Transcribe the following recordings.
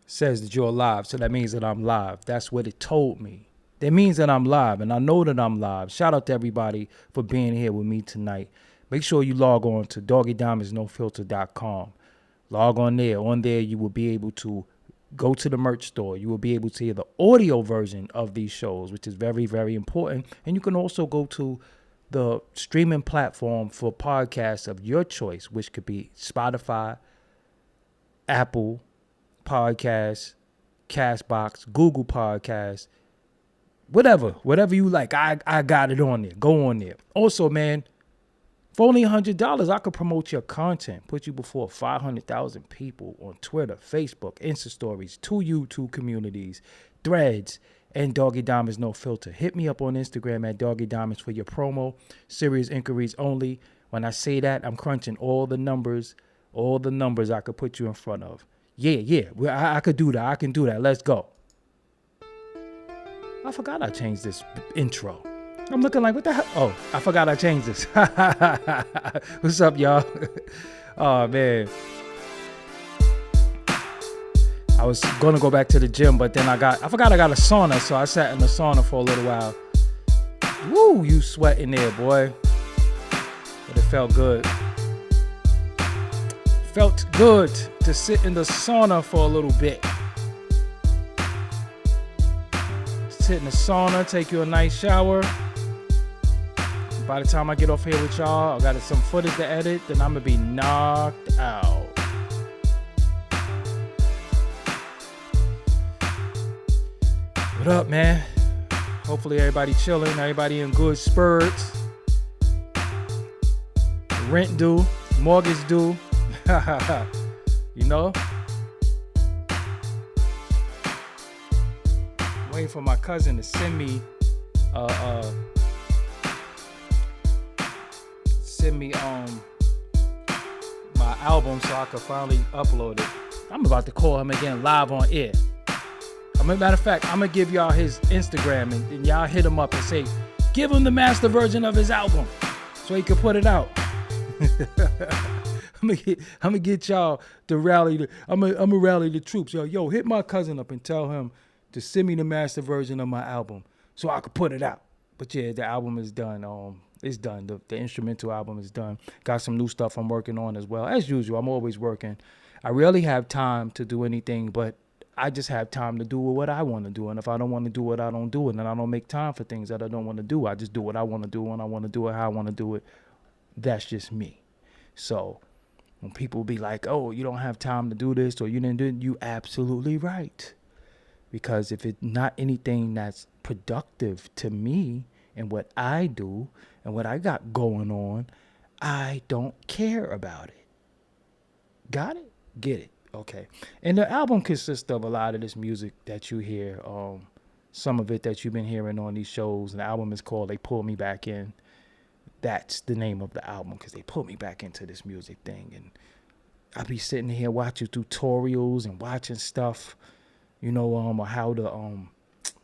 says that you're live, so that means that I'm live. That's what it told me. That means that I'm live, and I know that I'm live. Shout out to everybody for being here with me tonight. Make sure you log on to doggiediamondsnofilter.com. Log on there. On there, you will be able to go to the merch store. You will be able to hear the audio version of these shows, which is very, very important. And you can also go to the streaming platform for podcasts of your choice, which could be Spotify, Apple Podcasts, Castbox, Google Podcasts, whatever you like. I got it on there. Go on there. Also, man, for only $100, I could promote your content, put you before 500,000 people on Twitter, Facebook, Insta Stories, 2 YouTube communities, Threads, and Doggie Diamonds No Filter. Hit me up on Instagram at Doggie Diamonds for your promo. Serious inquiries only. When I say that, I'm crunching all the numbers I could put you in front of. Yeah. I could do that. I can do that. Let's go. I forgot I changed this intro. I'm looking like, what the hell? Oh, I forgot I changed this. What's up, y'all? Oh, man. I was going to go back to the gym, but then I forgot I got a sauna, so I sat in the sauna for a little while. Woo, you sweating there, boy. But it felt good. Felt good to sit in the sauna for a little bit. Sit in the sauna, take you a nice shower. By the time I get off here with y'all, I got some footage to edit, then I'm going to be knocked out. What up, man? Hopefully everybody chilling, everybody in good spirits. Rent due, mortgage due. You know? Waiting for my cousin to send me my album so I could finally upload it. I'm about to call him again live on air. Matter of fact, I'm gonna give y'all his Instagram and y'all hit him up and say, give him the master version of his album so he can put it out. I'm gonna get y'all to rally. I'm gonna rally the troops. Yo, hit my cousin up and tell him to send me the master version of my album so I could put it out. But yeah, the album is done. It's done. The instrumental album is done. Got some new stuff I'm working on as well. As usual, I'm always working. I rarely have time to do anything, but I just have time to do what I want to do. And if I don't want to do it, I don't do it. And I don't make time for things that I don't want to do. I just do what I want to do when I want to do it, how I want to do it. That's just me. So when people be like, oh, you don't have time to do this or you didn't do it, you absolutely right. Because if it's not anything that's productive to me and what I do and what I got going on, I don't care about it. Got it? Get it. Okay. And the album consists of a lot of this music that you hear. Some of it that you've been hearing on these shows. And the album is called They Pull Me Back In. That's the name of the album because they pulled me back into this music thing. And I be sitting here watching tutorials and watching stuff, or how to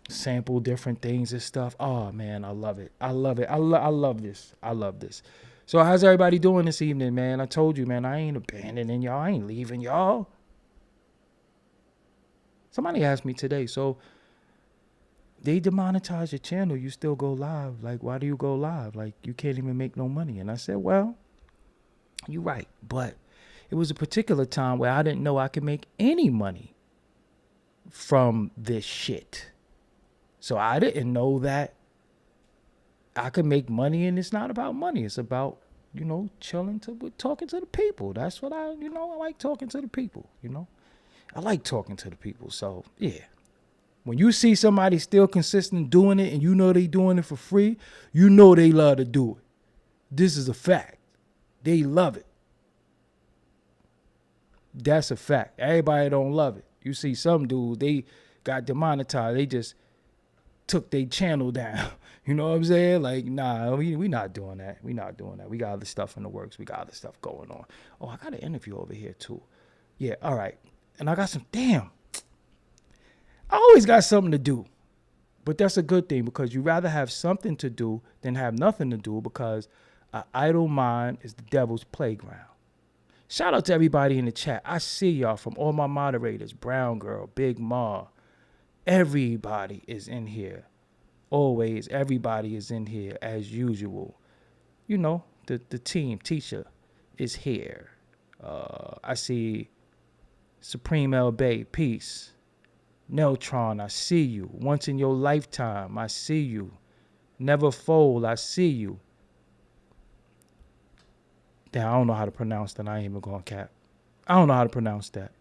sample different things and stuff. Oh, man, I love it. I love it. I love this. I love this. So how's everybody doing this evening, man? I told you, man, I ain't abandoning y'all. I ain't leaving y'all. Somebody asked me today, so they demonetize your channel, you still go live. Like, why do you go live? Like, you can't even make no money. And I said, well, you're right. But it was a particular time where I didn't know I could make any money from this shit. So I didn't know that I could make money, and it's not about money. It's about, chilling talking to the people. That's what I like talking to the people, I like talking to the people. So, yeah. When you see somebody still consistent doing it and they doing it for free, they love to do it. This is a fact. They love it. That's a fact. Everybody don't love it. You see some dudes, they got demonetized. They just took their channel down. You know what I'm saying? Like, nah, we not doing that. We not doing that. We got other stuff in the works. We got other stuff going on. Oh, I got an interview over here too. Yeah, all right. And I got I always got something to do. But that's a good thing because you rather have something to do than have nothing to do because an idle mind is the devil's playground. Shout out to everybody in the chat. I see y'all, from all my moderators, Brown Girl, Big Ma. Everybody is in here. Always, everybody is in here as usual. You know, the team, Tisha, is here. I see Supreme El Bay, peace. Neltron, I see you. Once in your lifetime, I see you. Never fold, I see you. Damn, I don't know how to pronounce that. I ain't even going cap. I don't know how to pronounce that.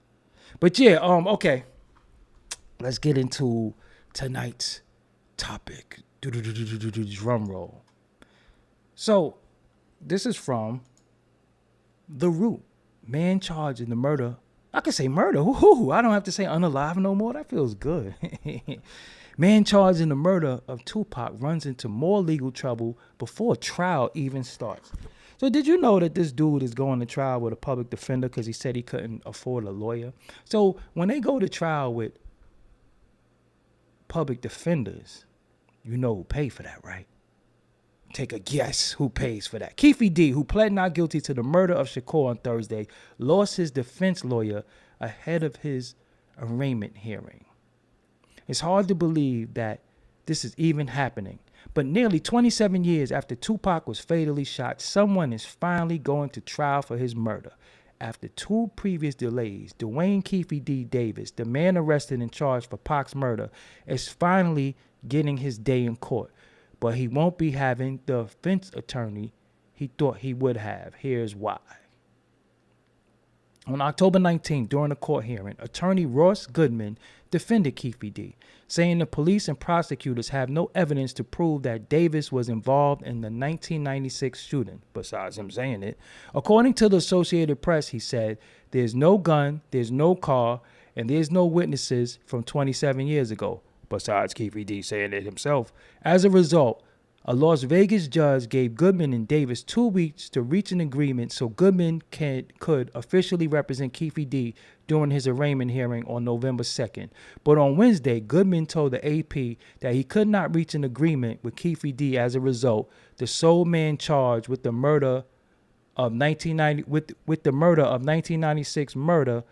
But yeah, okay. Let's get into tonight's topic. Drum roll. So, this is from The Root. Man charged in the murder. I could say murder. Woo-hoo. I don't have to say unalive no more. That feels good. Man charged in the murder of Tupac runs into more legal trouble before trial even starts. So did you know that this dude is going to trial with a public defender because he said he couldn't afford a lawyer? So when they go to trial with public defenders, you know who pay for that, right? Take a guess who pays for that. Keefe D, who pled not guilty to the murder of Shakur on Thursday, lost his defense lawyer ahead of his arraignment hearing. It's hard to believe that this is even happening. But nearly 27 years after Tupac was fatally shot, someone is finally going to trial for his murder. After 2 previous delays, Dwayne Keefe D. Davis, the man arrested and charged for Pac's murder, is finally getting his day in court. But he won't be having the defense attorney he thought he would have. Here's why. On October 19th, during a court hearing, attorney Ross Goodman defended Keefe D, saying the police and prosecutors have no evidence to prove that Davis was involved in the 1996 shooting, besides him saying it. According to the Associated Press, he said, there's no gun, there's no car, and there's no witnesses from 27 years ago, besides Keefe D saying it himself. As a result, a Las Vegas judge gave Goodman and Davis 2 weeks to reach an agreement so Goodman could officially represent Keefe D during his arraignment hearing on November 2nd. But on Wednesday, Goodman told the AP that he could not reach an agreement with Keefe D. As a result, the sole man charged with the murder of 1996 murder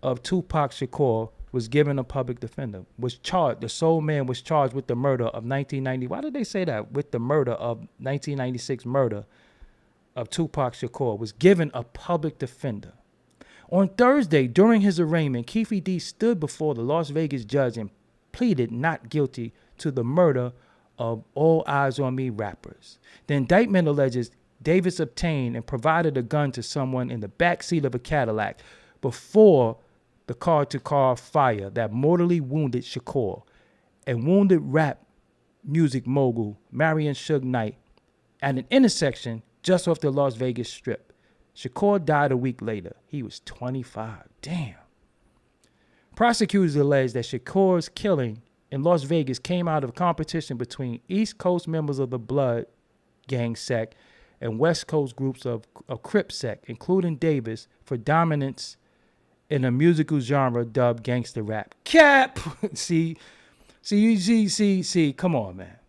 of Tupac Shakur was given a public defender. The sole man was charged with the murder of 1990. Why did they say that? With the murder of 1996 murder of Tupac Shakur was given a public defender. On Thursday, during his arraignment, Keefe D stood before the Las Vegas judge and pleaded not guilty to the murder of All Eyes on Me rappers. The indictment alleges Davis obtained and provided a gun to someone in the backseat of a Cadillac before the car-to-car fire that mortally wounded Shakur and wounded rap music mogul Marion Suge Knight at an intersection just off the Las Vegas Strip. Shakur died a week later. He was 25. Damn. Prosecutors allege that Shakur's killing in Las Vegas came out of competition between East Coast members of the Blood gang sect and West Coast groups of Crip sect, including Davis, for dominance in a musical genre dubbed gangster rap. Cap! See, come on, man.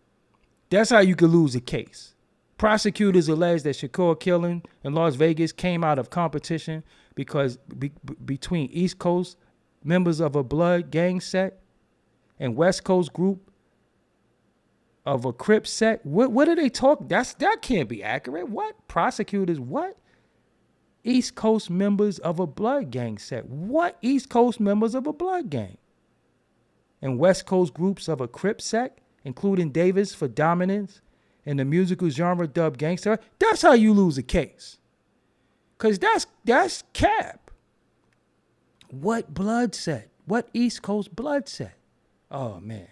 That's how you could lose a case. Prosecutors allege that Shakur killing in Las Vegas came out of competition because between East Coast members of a Blood gang sect and West Coast group of a Crip sect. What are they talking? That can't be accurate. What? Prosecutors, what? East Coast members of a Blood gang sect. What East Coast members of a Blood gang? And West Coast groups of a Crip sect, including Davis for dominance in the musical genre dubbed gangster. That's how you lose a case. Because that's cap. What Blood said? What East Coast Blood said? Oh, man.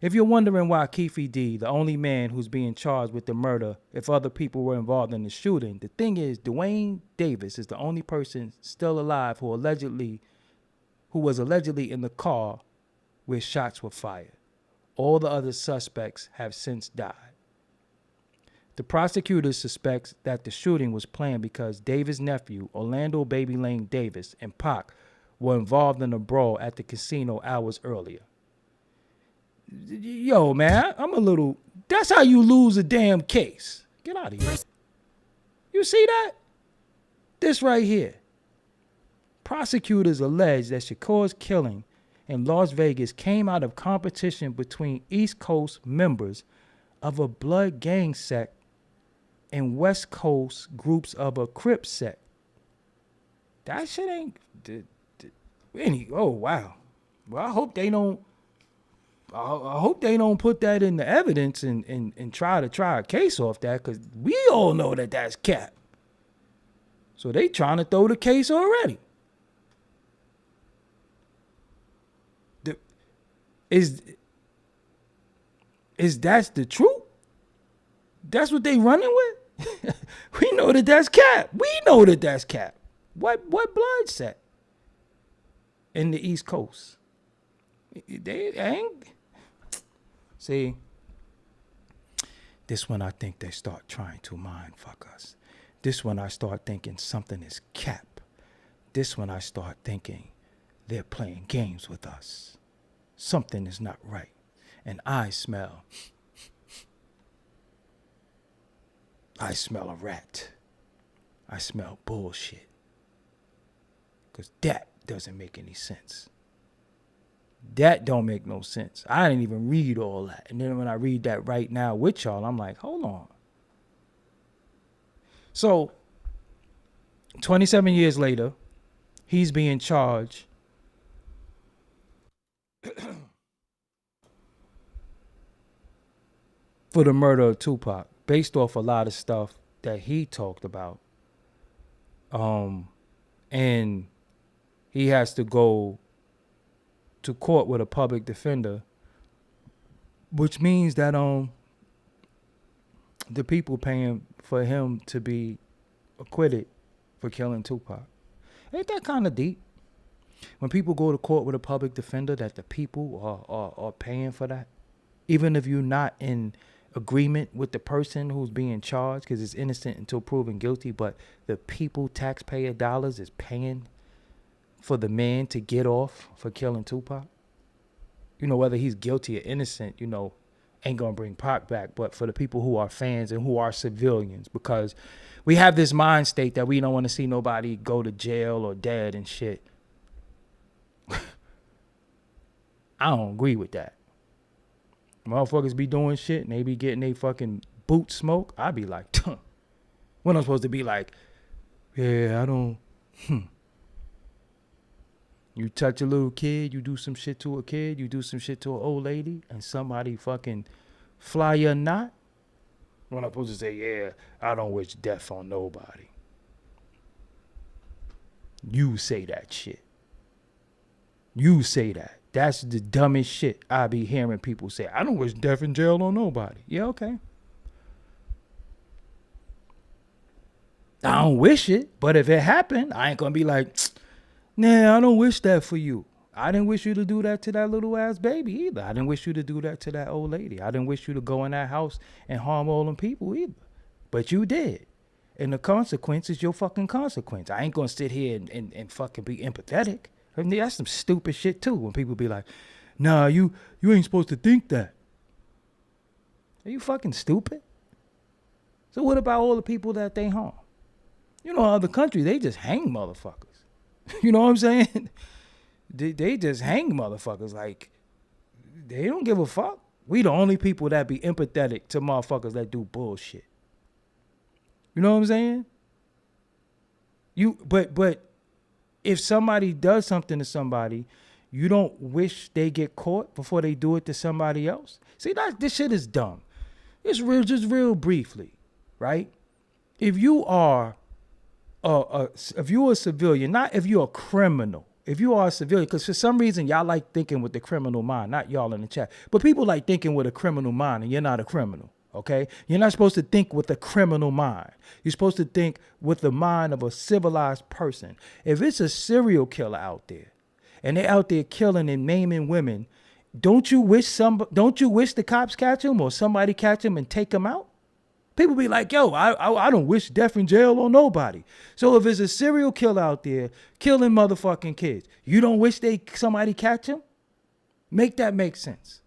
If you're wondering why Keefe D, the only man who's being charged with the murder, if other people were involved in the shooting, the thing is, Dwayne Davis is the only person still alive who was allegedly in the car where shots were fired. All the other suspects have since died. The prosecutors suspect that the shooting was planned because Davis' nephew, Orlando Baby Lane Davis, and Pac were involved in a brawl at the casino hours earlier. Yo, man, that's how you lose a damn case. Get out of here. You see that? This right here. Prosecutors allege that Shakur's killing in Las Vegas came out of competition between East Coast members of a blood gang sect and West Coast groups of a Crip sect. That shit ain't oh wow. Well, I hope they don't put that in the evidence and try a case off that, because we all know that that's cap. So they trying to throw the case already. Is that's the truth? That's what they running with? We know that that's cap. We know that that's cap. What blood set in the East Coast? They ain't. See, this when I think they start trying to mind fuck us. This when I start thinking something is cap. This when I start thinking they're playing games with us. Something is not right. And I smell a rat. I smell bullshit. Because that doesn't make any sense. That don't make no sense. I didn't even read all that. And then when I read that right now with y'all, I'm like, hold on. So, 27 years later, he's being charged for the murder of Tupac, based off a lot of stuff that he talked about. And he has to go to court with a public defender, which means that the people paying for him to be acquitted for killing Tupac. Ain't that kind of deep? When people go to court with a public defender, that the people are paying for that, even if you're not in agreement with the person who's being charged, because it's innocent until proven guilty, but the people, taxpayer dollars, is paying for the man to get off for killing Tupac. You know, whether he's guilty or innocent, you know, ain't gonna bring Pac back, but for the people who are fans and who are civilians, because we have this mind state that we don't want to see nobody go to jail or dead and shit. I don't agree with that. Motherfuckers be doing shit and they be getting they fucking boot smoke. I be like, when I'm supposed to be like, yeah, I don't, You touch a little kid, you do some shit to a kid, you do some shit to an old lady, and somebody fucking fly your knot. When I'm supposed to say, yeah, I don't wish death on nobody. You say that shit. You say that. That's the dumbest shit I be hearing people say. I don't wish death in jail on nobody. Yeah, okay. I don't wish it, but if it happened, I ain't gonna be like, nah, I don't wish that for you. I didn't wish you to do that to that little ass baby either. I didn't wish you to do that to that old lady. I didn't wish you to go in that house and harm all them people either. But you did. And the consequence is your fucking consequence. I ain't gonna sit here and fucking be empathetic. I mean, that's some stupid shit too, when people be like, nah, you ain't supposed to think that. Are you fucking stupid? So what about all the people that they harm? You know, other countries, they just hang motherfuckers. You know what I'm saying? They just hang motherfuckers. Like, they don't give a fuck. We the only people that be empathetic to motherfuckers that do bullshit. You know what I'm saying? But if somebody does something to somebody, you don't wish they get caught before they do it to somebody else? See, this shit is dumb. It's real, just real briefly, right? If you are if you're a civilian, not if you're a criminal, if you are a civilian, because for some reason y'all like thinking with the criminal mind, not y'all in the chat, but people like thinking with a criminal mind, and you're not a criminal, okay? You're not supposed to think with a criminal mind. You're supposed to think with the mind of a civilized person. If it's a serial killer out there, and they're out there killing and maiming women, don't you wish the cops catch him or somebody catch him and take him out? People be like, yo, I don't wish death in jail on nobody. So if there's a serial killer out there killing motherfucking kids, you don't wish somebody catch him? Make that make sense.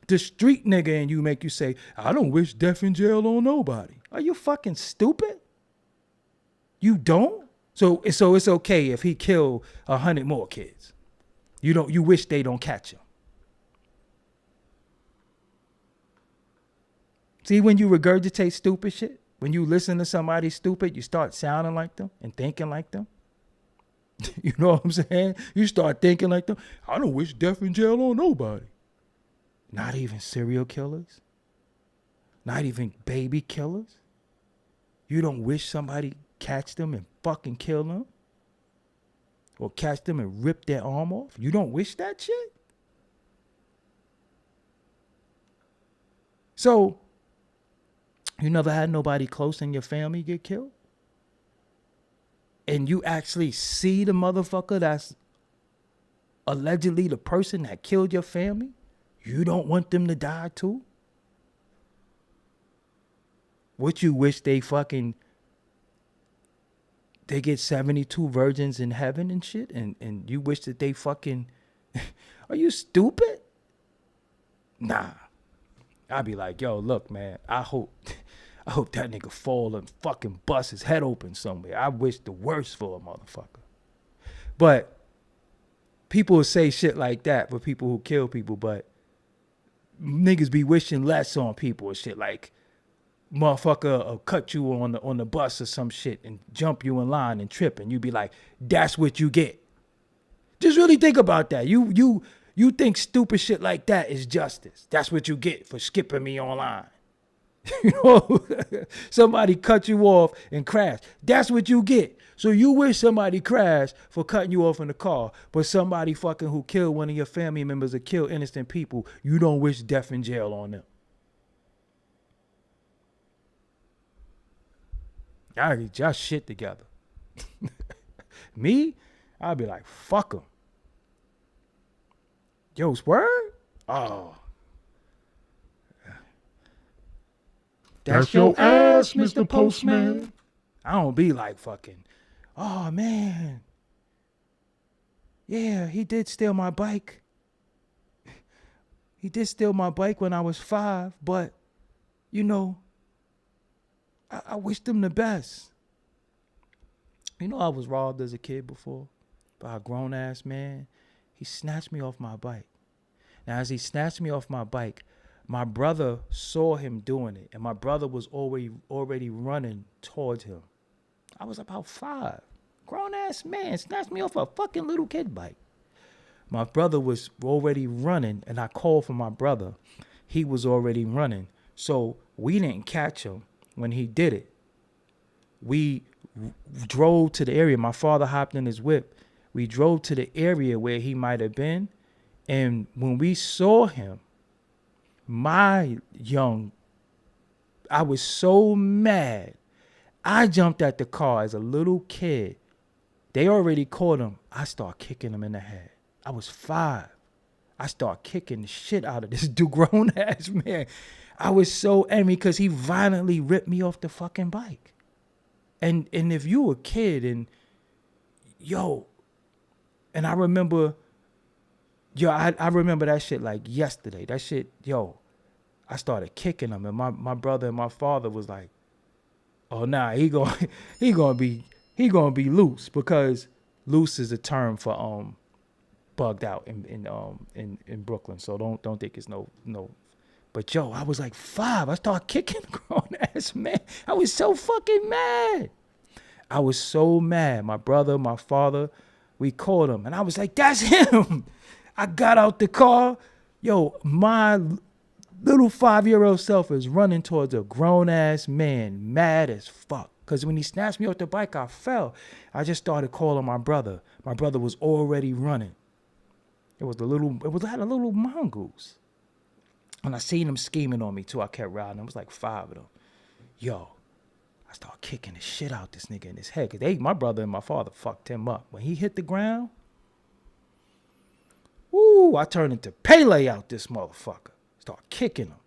The street nigga in you make you say, I don't wish death in jail on nobody. Are you fucking stupid? You don't? So it's okay if he killed 100 more kids. You wish they don't catch him. See, when you regurgitate stupid shit, when you listen to somebody stupid, you start sounding like them and thinking like them. You know what I'm saying? You start thinking like them. I don't wish death in jail on nobody. Not even serial killers. Not even baby killers. You don't wish somebody catch them and fucking kill them? Or catch them and rip their arm off? You don't wish that shit? So, you never had nobody close in your family get killed? And you actually see the motherfucker that's allegedly the person that killed your family? You don't want them to die too? What you wish they get 72 virgins in heaven and shit? And you wish that they fucking... Are you stupid? Nah. I'd be like, yo, look, man, I hope that nigga fall and fucking bust his head open somewhere. I wish the worst for a motherfucker. But people will say shit like that for people who kill people, but niggas be wishing less on people and shit. Like, motherfucker will cut you on the bus or some shit and jump you in line and trip, and you be like, that's what you get. Just really think about that. You think stupid shit like that is justice. That's what you get for skipping me online. You know, somebody cut you off and crash. That's what you get. So you wish somebody crashed for cutting you off in the car, but somebody fucking who killed one of your family members or killed innocent people, you don't wish death in jail on them. Y'all get y'all shit together. Me, I'd be like, fuck 'em. Yo's word? Oh. That's your ass, Mr. Postman. I don't be like fucking, oh man. Yeah, he did steal my bike. He did steal my bike when I was 5, but, you know, I wished him the best. You know, I was robbed as a kid before by a grown-ass man. He snatched me off my bike. Now, as he snatched me off my bike, my brother saw him doing it, and my brother was already running towards him. I was about 5. Grown-ass man snatched me off a fucking little kid bike. My brother was already running, and I called for my brother. He was already running. So we didn't catch him when he did it. We drove to the area. My father hopped in his whip. We drove to the area where he might have been. And when we saw him, I was so mad. I jumped at the car as a little kid. They already caught him. I start kicking him in the head. I was 5. I start kicking the shit out of this dude, grown ass man. I was so angry because he violently ripped me off the fucking bike. And if you a kid and and I remember, I remember that shit like yesterday. That shit, I started kicking him, and my brother and my father was like, "Oh nah, he gonna be loose," because loose is a term for bugged out in Brooklyn. So don't think it's no. But I was like 5. I started kicking the grown ass man. I was so fucking mad. I was so mad. My brother, my father, we called him, and I was like, "That's him." I got out the car. My little 5-year-old self is running towards a grown-ass man, mad as fuck. Because when he snatched me off the bike, I fell. I just started calling my brother. My brother was already running. It had a little mongoose. And I seen him scheming on me, too. I kept riding. It was like 5 of them. I started kicking the shit out this nigga in his head. Because my brother and my father fucked him up. When he hit the ground, I turned into Pele out this motherfucker. Start kicking him.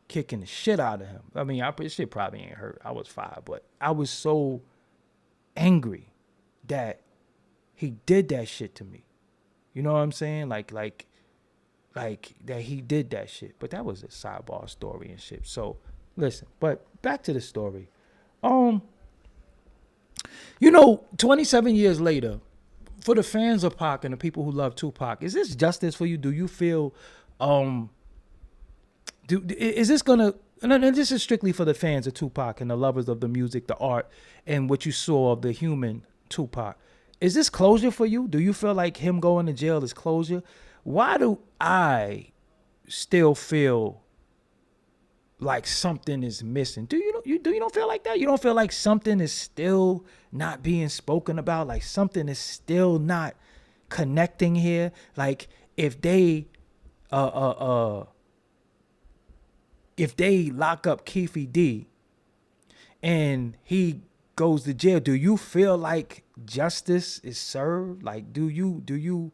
Kicking the shit out of him. I mean, shit probably ain't hurt. I was 5, but I was so angry that he did that shit to me. You know what I'm saying? Like that he did that shit. But that was a sidebar story and shit. So Listen, but back to the story. Um, 27 years later, for the fans of Pac and the people who love Tupac, is this justice for you? Do you feel, um, is this gonna? And this is strictly for the fans of Tupac and the lovers of the music, the art, and what you saw of the human Tupac. Is this closure for you? Do you feel like him going to jail is closure? Why do I still feel like something is missing? Do you don't feel like that? You don't feel like something is still not being spoken about? Like something is still not connecting here? Like if they if they lock up Keefe D and he goes to jail, do you feel like justice is served? Like do you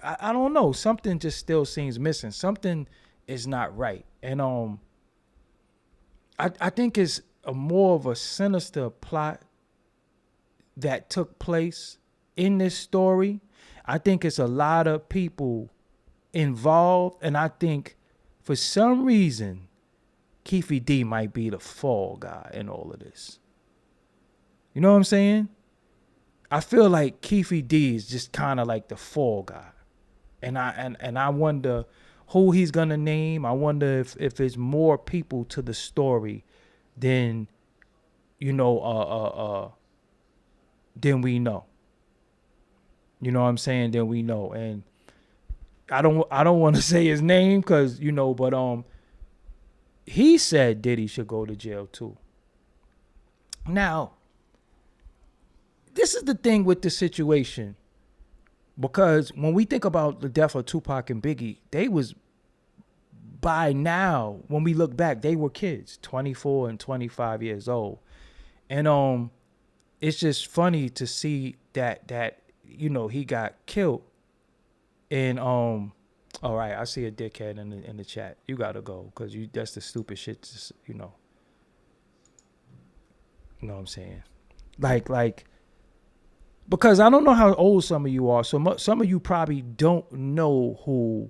I don't know. Something just still seems missing. Something is not right. And I think it's a more of a sinister plot that took place in this story. I think it's a lot of people involved, and I think for some reason Keefe D might be the fall guy in all of this. You know what I'm saying? I feel like Keefe D is just kind of like the fall guy. And I wonder who he's gonna name. I wonder if it's more people to the story than than we know. You know what I'm saying? Than we know. And I don't want to say his name because but he said Diddy should go to jail too. Now, this is the thing with the situation. Because when we think about the death of Tupac and Biggie, they was, by now, when we look back, they were kids, 24 and 25 years old. And it's just funny to see that he got killed. And all right, I see a dickhead in the chat. You gotta go, because that's the stupid shit, you know what I'm saying? Like because I don't know how old some of you are. So some of you probably don't know who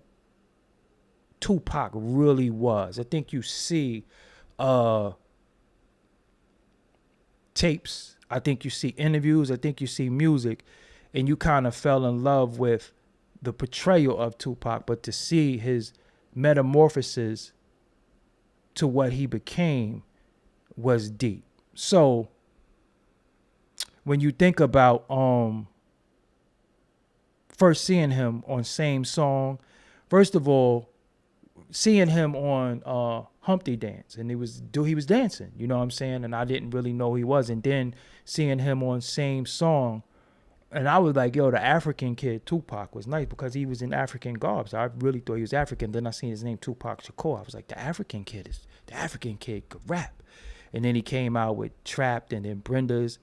Tupac really was. I think you see tapes. I think you see interviews. I think you see music. And you kind of fell in love with the portrayal of Tupac. But to see his metamorphosis to what he became was deep. So when you think about first seeing him on Same Song, first of all, seeing him on Humpty Dance, and he was dancing, you know what I'm saying? And I didn't really know he was. And then seeing him on Same Song, and I was like, yo, the African kid Tupac was nice because he was in African garb. So I really thought he was African. Then I seen his name Tupac Shakur. I was like, the African kid could rap. And then he came out with Trapped, and then Brenda's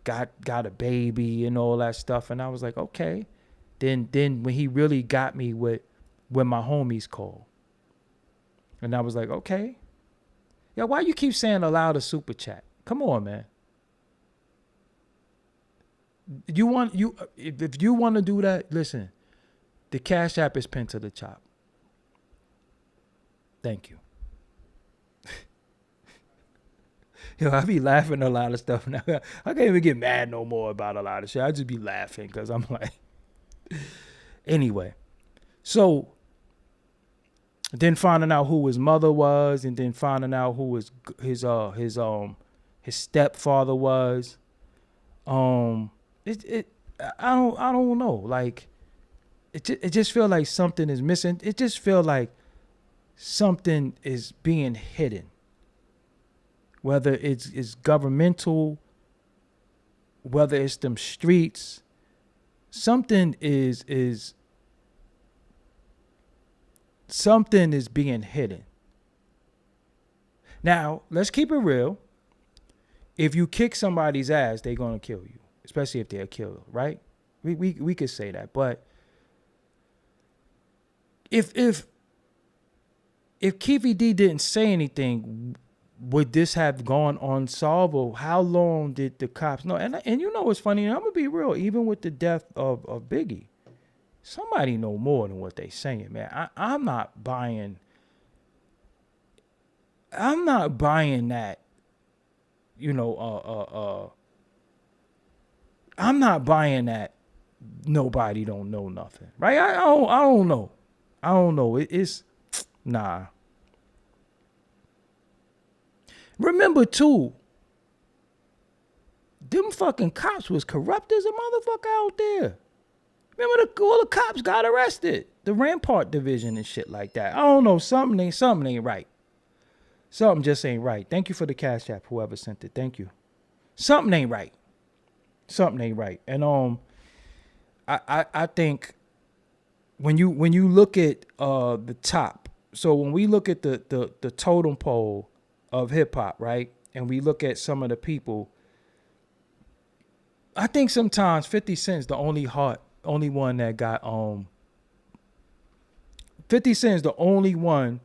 got a baby and all that stuff. And I was like, okay. Then when he really got me with When My Homies Call. And I was like, okay. Yeah, why you keep saying allow the super chat? Come on, man. If you want to do that, listen. The Cash App is pinned to the top. Thank you. Yo, I be laughing at a lot of stuff now. I can't even get mad no more about a lot of shit. I just be laughing because I'm like, anyway. So then finding out who his mother was, and then finding out who his stepfather was. I don't know. Like it just feel like something is missing. It just feel like something is being hidden. Whether it's governmental, whether it's them streets, something is being hidden. Now, let's keep it real. If you kick somebody's ass, they're gonna kill you, especially if they're a killer, right? We could say that, but if Keefe D didn't say anything, would this have gone unsolved, or how long did the cops know? And you know what's funny? And I'm gonna be real. Even with the death of Biggie, somebody know more than what they saying, man. I'm not buying I'm not buying that. I'm not buying that. Nobody don't know nothing, right? I don't know. I don't know. It's nah. Remember too, them fucking cops was corrupt as a motherfucker out there. Remember all the cops got arrested. The Rampart division and shit like that. I don't know. Something ain't right. Something just ain't right. Thank you for the Cash App, whoever sent it. Thank you. Something ain't right. Something ain't right. And I think when you look at the top, so when we look at the totem pole of hip hop, right? And we look at some of the people, I think sometimes 50 Cent's the only one that got 50 Cent's the only one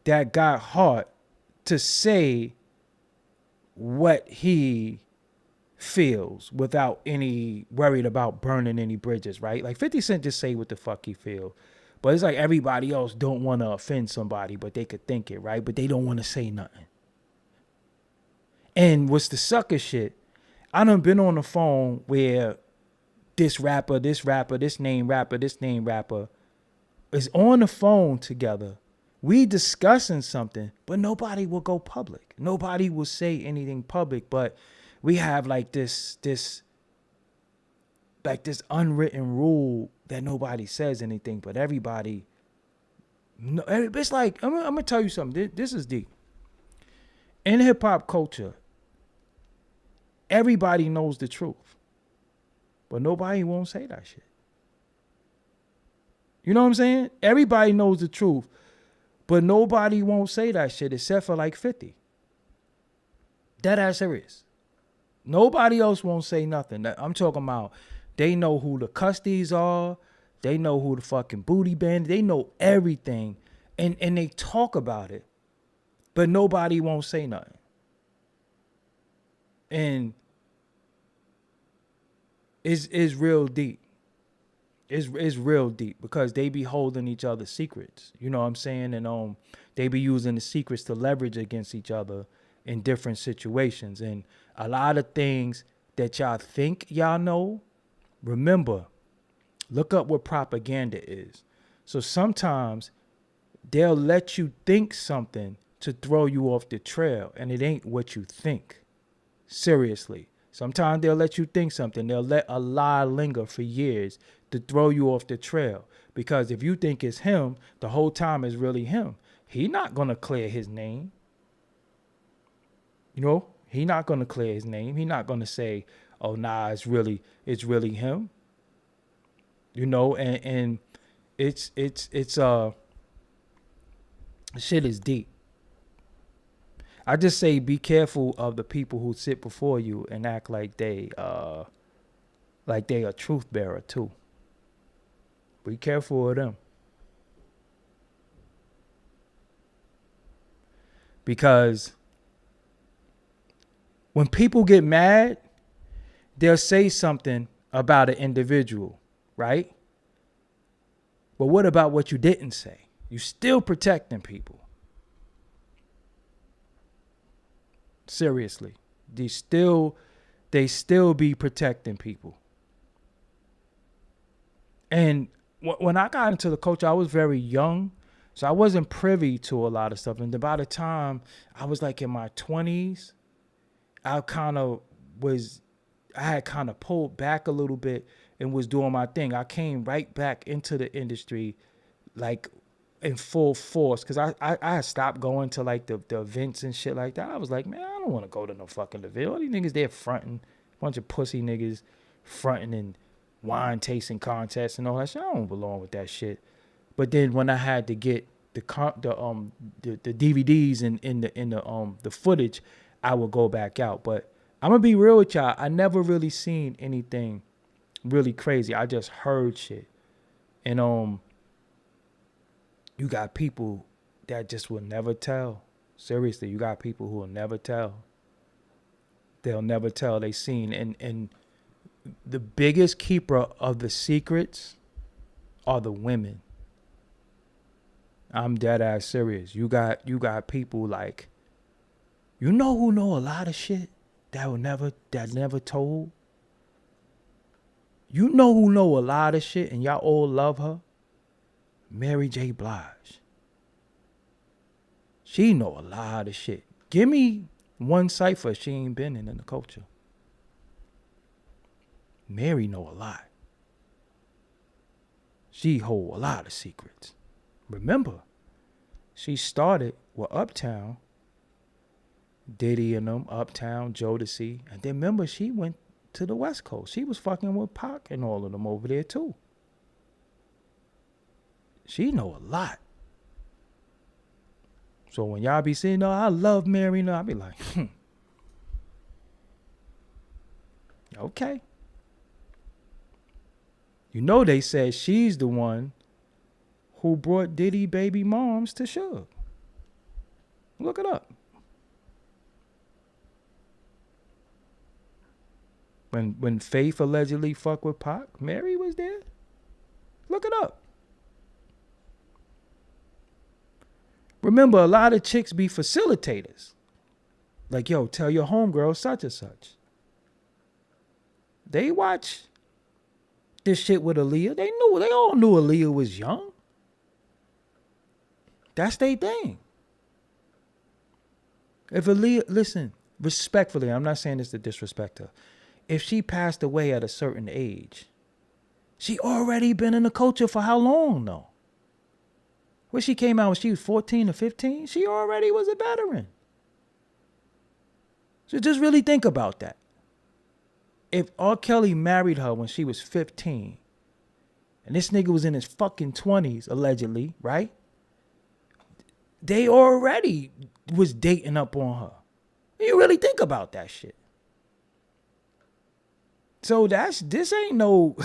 that got heart to say what he feels without any worried about burning any bridges, right? Like 50 Cent just say what the fuck he feel. But it's like everybody else don't want to offend somebody, but they could think it, right? But they don't want to say nothing. And what's the sucker shit? I done been on the phone where this name rapper is on the phone together. We discussing something, but nobody will go public. Nobody will say anything public, but we have like this unwritten rule that nobody says anything, but everybody. It's like, I'm gonna tell you something. This is deep. In hip hop culture, everybody knows the truth, but nobody won't say that shit. You know what I'm saying? Everybody knows the truth, but nobody won't say that shit except for like 50. That ass serious. Nobody else won't say nothing. I'm talking about they know who the custies are. They know who the fucking booty band. They know everything. And they talk about it. But nobody won't say nothing. And it's real deep. It's real deep because they be holding each other's secrets. You know what I'm saying? And they be using the secrets to leverage against each other in different situations. And a lot of things that y'all think y'all know, remember, look up what propaganda is. So sometimes they'll let you think something to throw you off the trail, and it ain't what you think. Seriously. Sometimes they'll let you think something. They'll let a lie linger for years to throw you off the trail. Because if you think it's him, the whole time it's really him. He not going to clear his name. You know, he not going to clear his name. He not going to say, oh, nah, it's really him. You know, and it's shit is deep. I just say be careful of the people who sit before you and act like they a truth bearer too. Be careful of them. Because when people get mad, they'll say something about an individual, right? But what about what you didn't say? You still protecting people. Seriously. They still be protecting people. And when I got into the culture, I was very young. So I wasn't privy to a lot of stuff. And by the time I was like in my 20s, I had kind of pulled back a little bit and was doing my thing. I came right back into the industry like in full force because I had stopped going to like the events and shit like that. I was like, man, I don't want to go to no fucking event. All these niggas there fronting, bunch of pussy niggas fronting and wine tasting contests and all that shit. I don't belong with that shit. But then when I had to get the DVDs and in the footage, I would go back out. But I'm gonna be real with y'all. I never really seen anything really crazy. I just heard shit. And you got people that just will never tell. Seriously, you got people who will never tell. They'll never tell they seen. And the biggest keeper of the secrets are the women. I'm dead ass serious. You got people like, you know who know a lot of shit that never told? You know who know a lot of shit and y'all all love her? Mary J. Blige. She know a lot of shit. Give me one cipher she ain't been in the culture. Mary know a lot. She hold a lot of secrets. Remember, she started with Uptown, Diddy and them, Uptown, Jodeci, and then remember she went to the West Coast. She was fucking with Pac and all of them over there too. She know a lot. So when y'all be saying, "No, I love Mary," no, I be like, okay. You know they said she's the one who brought Diddy baby moms to Suge. Look it up. When Faith allegedly fucked with Pac, Mary was there. Look it up. Remember, a lot of chicks be facilitators. Like, yo, tell your homegirl such and such. They watch this shit with Aaliyah. They all knew Aaliyah was young. That's their thing. If Aaliyah, listen, respectfully, I'm not saying this to disrespect her. If she passed away at a certain age, she already been in the culture for how long though? When she came out when she was 14 or 15, she already was a veteran. So just really think about that. If R. Kelly married her when she was 15, and this nigga was in his fucking 20s, allegedly, right? They already was dating up on her. You really think about that shit. So this ain't no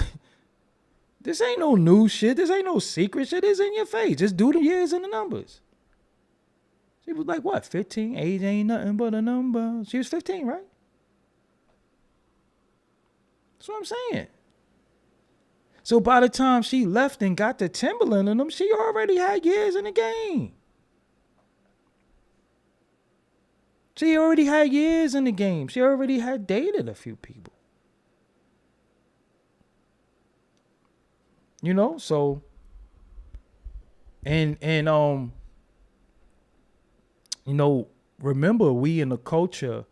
new shit. This ain't no secret shit. It's in your face. Just do the years and the numbers. She was like, what, 15? Age ain't nothing but a number. She was 15, right? That's what I'm saying. So by the time she left and got to Timberland and them, she already had years in the game. She already had years in the game. She already had dated a few people. You know, so and you know, remember we in the culture,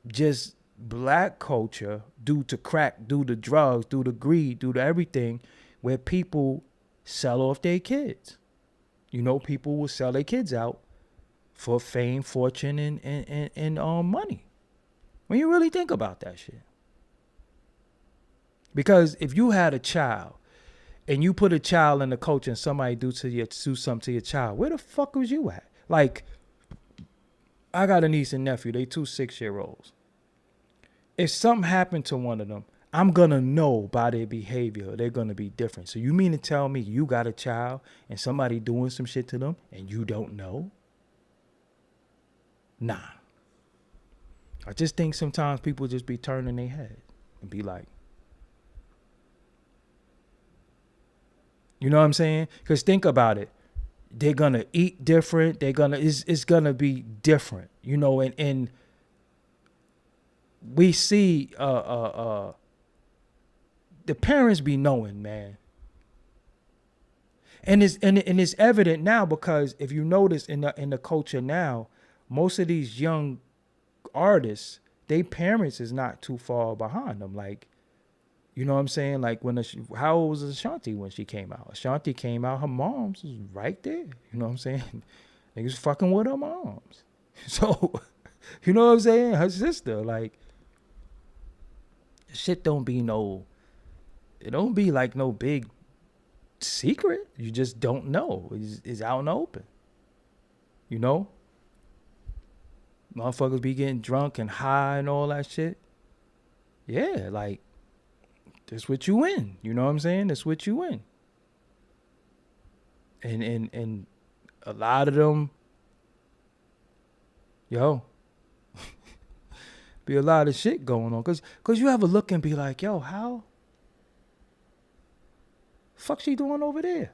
just black culture, due to crack, due to drugs, due to greed, due to everything, where people sell off their kids. You know, people will sell their kids out for fame, fortune, and money. When you really think about that shit. Because if you had a child and you put a child in the culture and somebody do something to your child, where the fuck was you at? Like, I got a niece and nephew. They 2 6-year-olds. If something happened to one of them, I'm going to know by their behavior they're going to be different. So you mean to tell me you got a child and somebody doing some shit to them and you don't know? Nah. I just think sometimes people just be turning their head and be like, you know what I'm saying? Because think about it. They're going to eat different. It's going to be different, you know, and we see the parents be knowing, man. And it's evident now because if you notice in the culture now, most of these young artists, their parents is not too far behind them. Like, you know what I'm saying? Like how old was Ashanti when she came out? Ashanti came out, her mom's was right there. You know what I'm saying? Niggas fucking with her moms. So, you know what I'm saying? Her sister, like, shit don't be it don't be like no big secret. You just don't know. It's out in the open. You know? Motherfuckers be getting drunk and high and all that shit. Yeah, like, that's what you in. You know what I'm saying? That's what you in. And a lot of them, yo, be a lot of shit going on. Cause you ever look and be like, yo, how fuck she doing over there?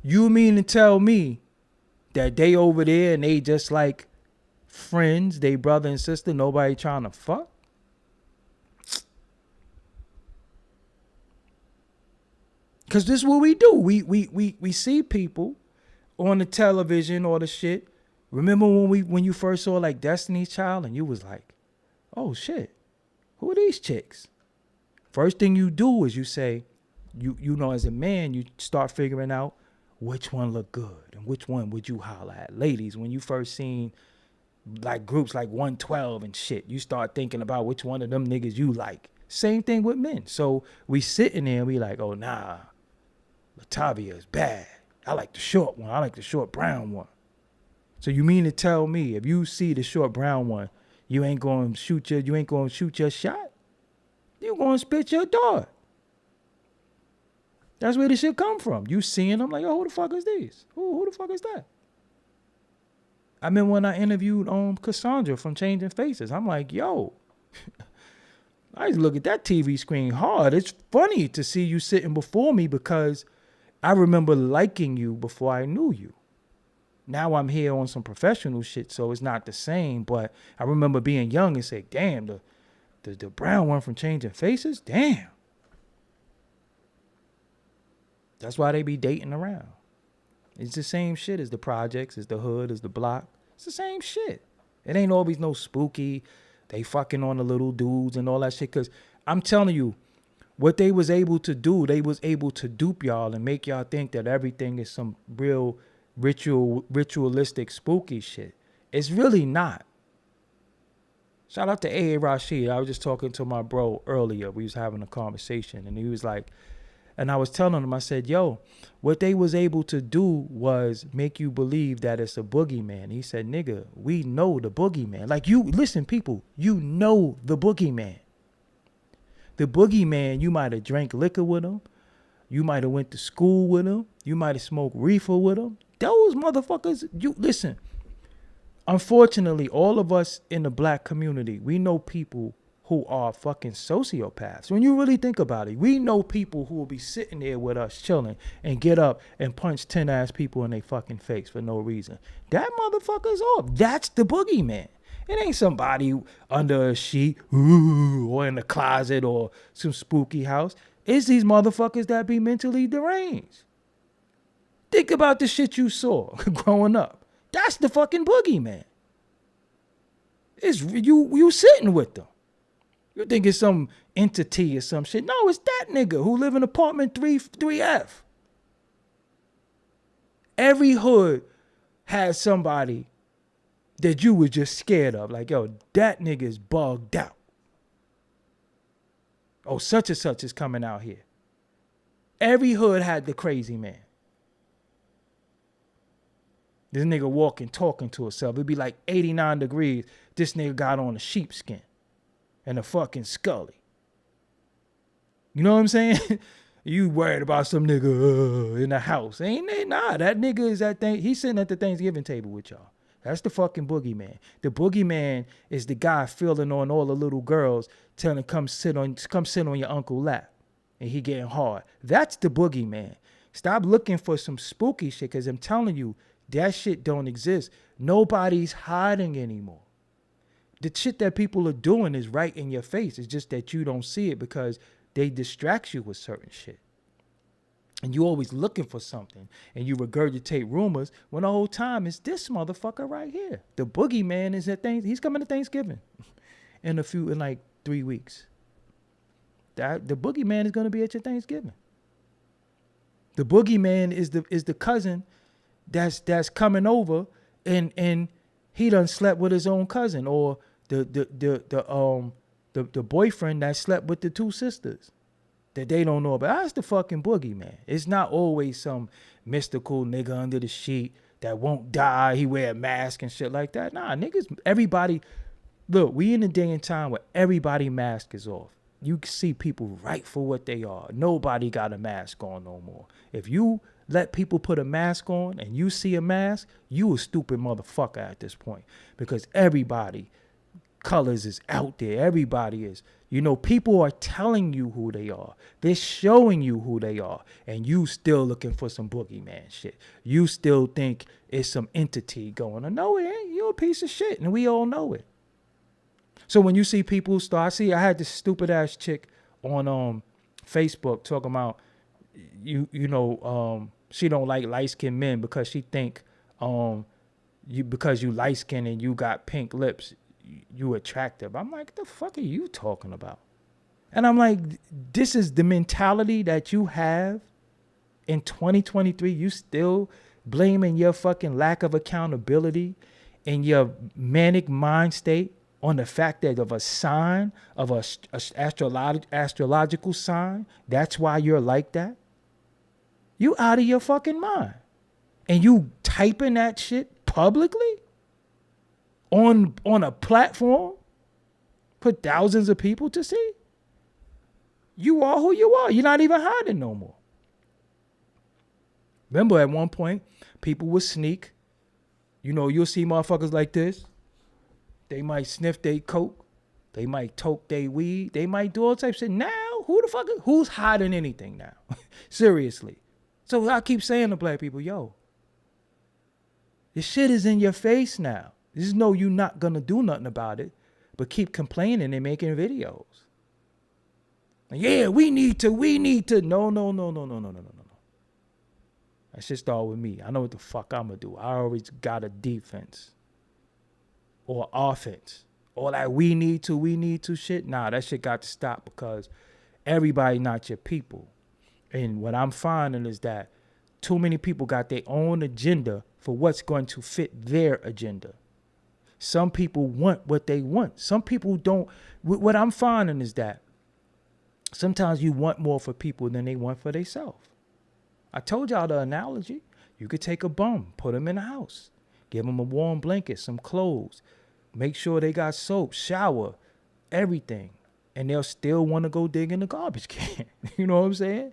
You mean to tell me that they over there and they just like friends, they brother and sister, nobody trying to fuck? Cause this is what we do. We see people on the television or the shit. Remember when you first saw like Destiny's Child and you was like, oh shit, who are these chicks? First thing you do is you say, you know, as a man, you start figuring out which one look good and which one would you holler at. Ladies, when you first seen like groups like 112 and shit, you start thinking about which one of them niggas you like. Same thing with men. So we sitting there and we like, oh nah, Latavia is bad. I like the short one. I like the short brown one. So you mean to tell me if you see the short brown one, you ain't gonna shoot your shot? You gonna spit your dart. That's where this shit come from. You seeing them like, oh, who the fuck is these? Who the fuck is that? I mean, when I interviewed Cassandra from Changing Faces, I'm like, yo, I just look at that TV screen hard. It's funny to see you sitting before me because I remember liking you before I knew you. Now I'm here on some professional shit, so it's not the same. But I remember being young and say, damn, the brown one from Changing Faces, damn. That's why they be dating around. It's the same shit as the projects, as the hood, as the block. It's the same shit. It ain't always no spooky. They fucking on the little dudes and all that shit. Because I'm telling you, what they was able to do, they was able to dupe y'all and make y'all think that everything is some real ritualistic spooky shit. It's really not. Shout out to A.A. Rashid. I was just talking to my bro earlier. We was having a conversation and he was like, and I was telling him, I said, yo, what they was able to do was make you believe that it's a boogeyman. He said, nigga, we know the boogeyman. Like, you, listen, people, you know the boogeyman. The boogeyman, you might have drank liquor with him. You might have went to school with him. You might have smoked reefer with him. Those motherfuckers, you, listen, unfortunately, all of us in the black community, we know people who are fucking sociopaths. When you really think about it, we know people who will be sitting there with us chilling and get up and punch 10 ass people in their fucking face for no reason. That motherfucker's off. That's the boogeyman. It ain't somebody under a sheet or in the closet or some spooky house. It's these motherfuckers that be mentally deranged. Think about the shit you saw growing up. That's the fucking boogeyman. It's you sitting with them. You think it's some entity or some shit. No, it's that nigga who live in apartment 3F. Every hood has somebody that you was just scared of. Like, yo, that nigga is bugged out. Oh, such and such is coming out here. Every hood had the crazy man. This nigga walking, talking to himself. It'd be like 89 degrees. This nigga got on a sheepskin and a fucking scully. You know what I'm saying? You worried about some nigga in the house. Ain't they? Nah, that nigga is that thing. He's sitting at the Thanksgiving table with y'all. That's the fucking boogeyman. The boogeyman is the guy feeling on all the little girls, telling them come sit on your uncle's lap. And he getting hard. That's the boogeyman. Stop looking for some spooky shit, because I'm telling you, that shit don't exist. Nobody's hiding anymore. The shit that people are doing is right in your face. It's just that you don't see it because they distract you with certain shit. And you always looking for something. And you regurgitate rumors when the whole time it's this motherfucker right here. The boogeyman is at he's coming to Thanksgiving in like 3 weeks. The boogeyman is going to be at your Thanksgiving. The boogeyman is the cousin that's coming over and he done slept with his own cousin, or the boyfriend that slept with the two sisters that they don't know about. That's the fucking boogeyman. It's not always some mystical nigga under the sheet that won't die. He wear a mask and shit like that. Nah, niggas, everybody, look, we in a day and time where everybody mask is off. You can see people right for what they are. Nobody got a mask on no more. If you let people put a mask on and you see a mask, you a stupid motherfucker at this point, because everybody colors is out there. Everybody is. You know, people are telling you who they are. They're showing you who they are. And you still looking for some boogeyman shit. You still think it's some entity going on. No, it ain't. You're a piece of shit. And we all know it. So when you see people start, I had this stupid ass chick on Facebook talking about she don't like light skinned men because she think because you light skinned and you got pink lips, you attractive. I'm like, the fuck are you talking about? And I'm like, this is the mentality that you have in 2023. You still blaming your fucking lack of accountability and your manic mind state on the fact that of a sign, of a astrological sign. That's why you're like that. You out of your fucking mind. And you typing that shit publicly on a platform for thousands of people to see. You are who you are. You're not even hiding no more. Remember at one point, people would sneak. You know, you'll see motherfuckers like this. They might sniff their coke. They might toke their weed. They might do all types of shit. Now, who's hiding anything now? Seriously. So I keep saying to black people, yo, this shit is in your face now. Just know you're not going to do nothing about it, but keep complaining and making videos. And yeah, we need to. No. That shit start with me. I know what the fuck I'm going to do. I always got a defense or offense. Or like we need to shit. Nah, that shit got to stop because everybody not your people. And what I'm finding is that too many people got their own agenda for what's going to fit their agenda. Some people want what they want. Some people don't. What I'm finding is that sometimes you want more for people than they want for themselves. I told y'all the analogy. You could take a bum, put them in a house, give them a warm blanket, some clothes, make sure they got soap, shower, everything. And they'll still want to go dig in the garbage can. You know what I'm saying?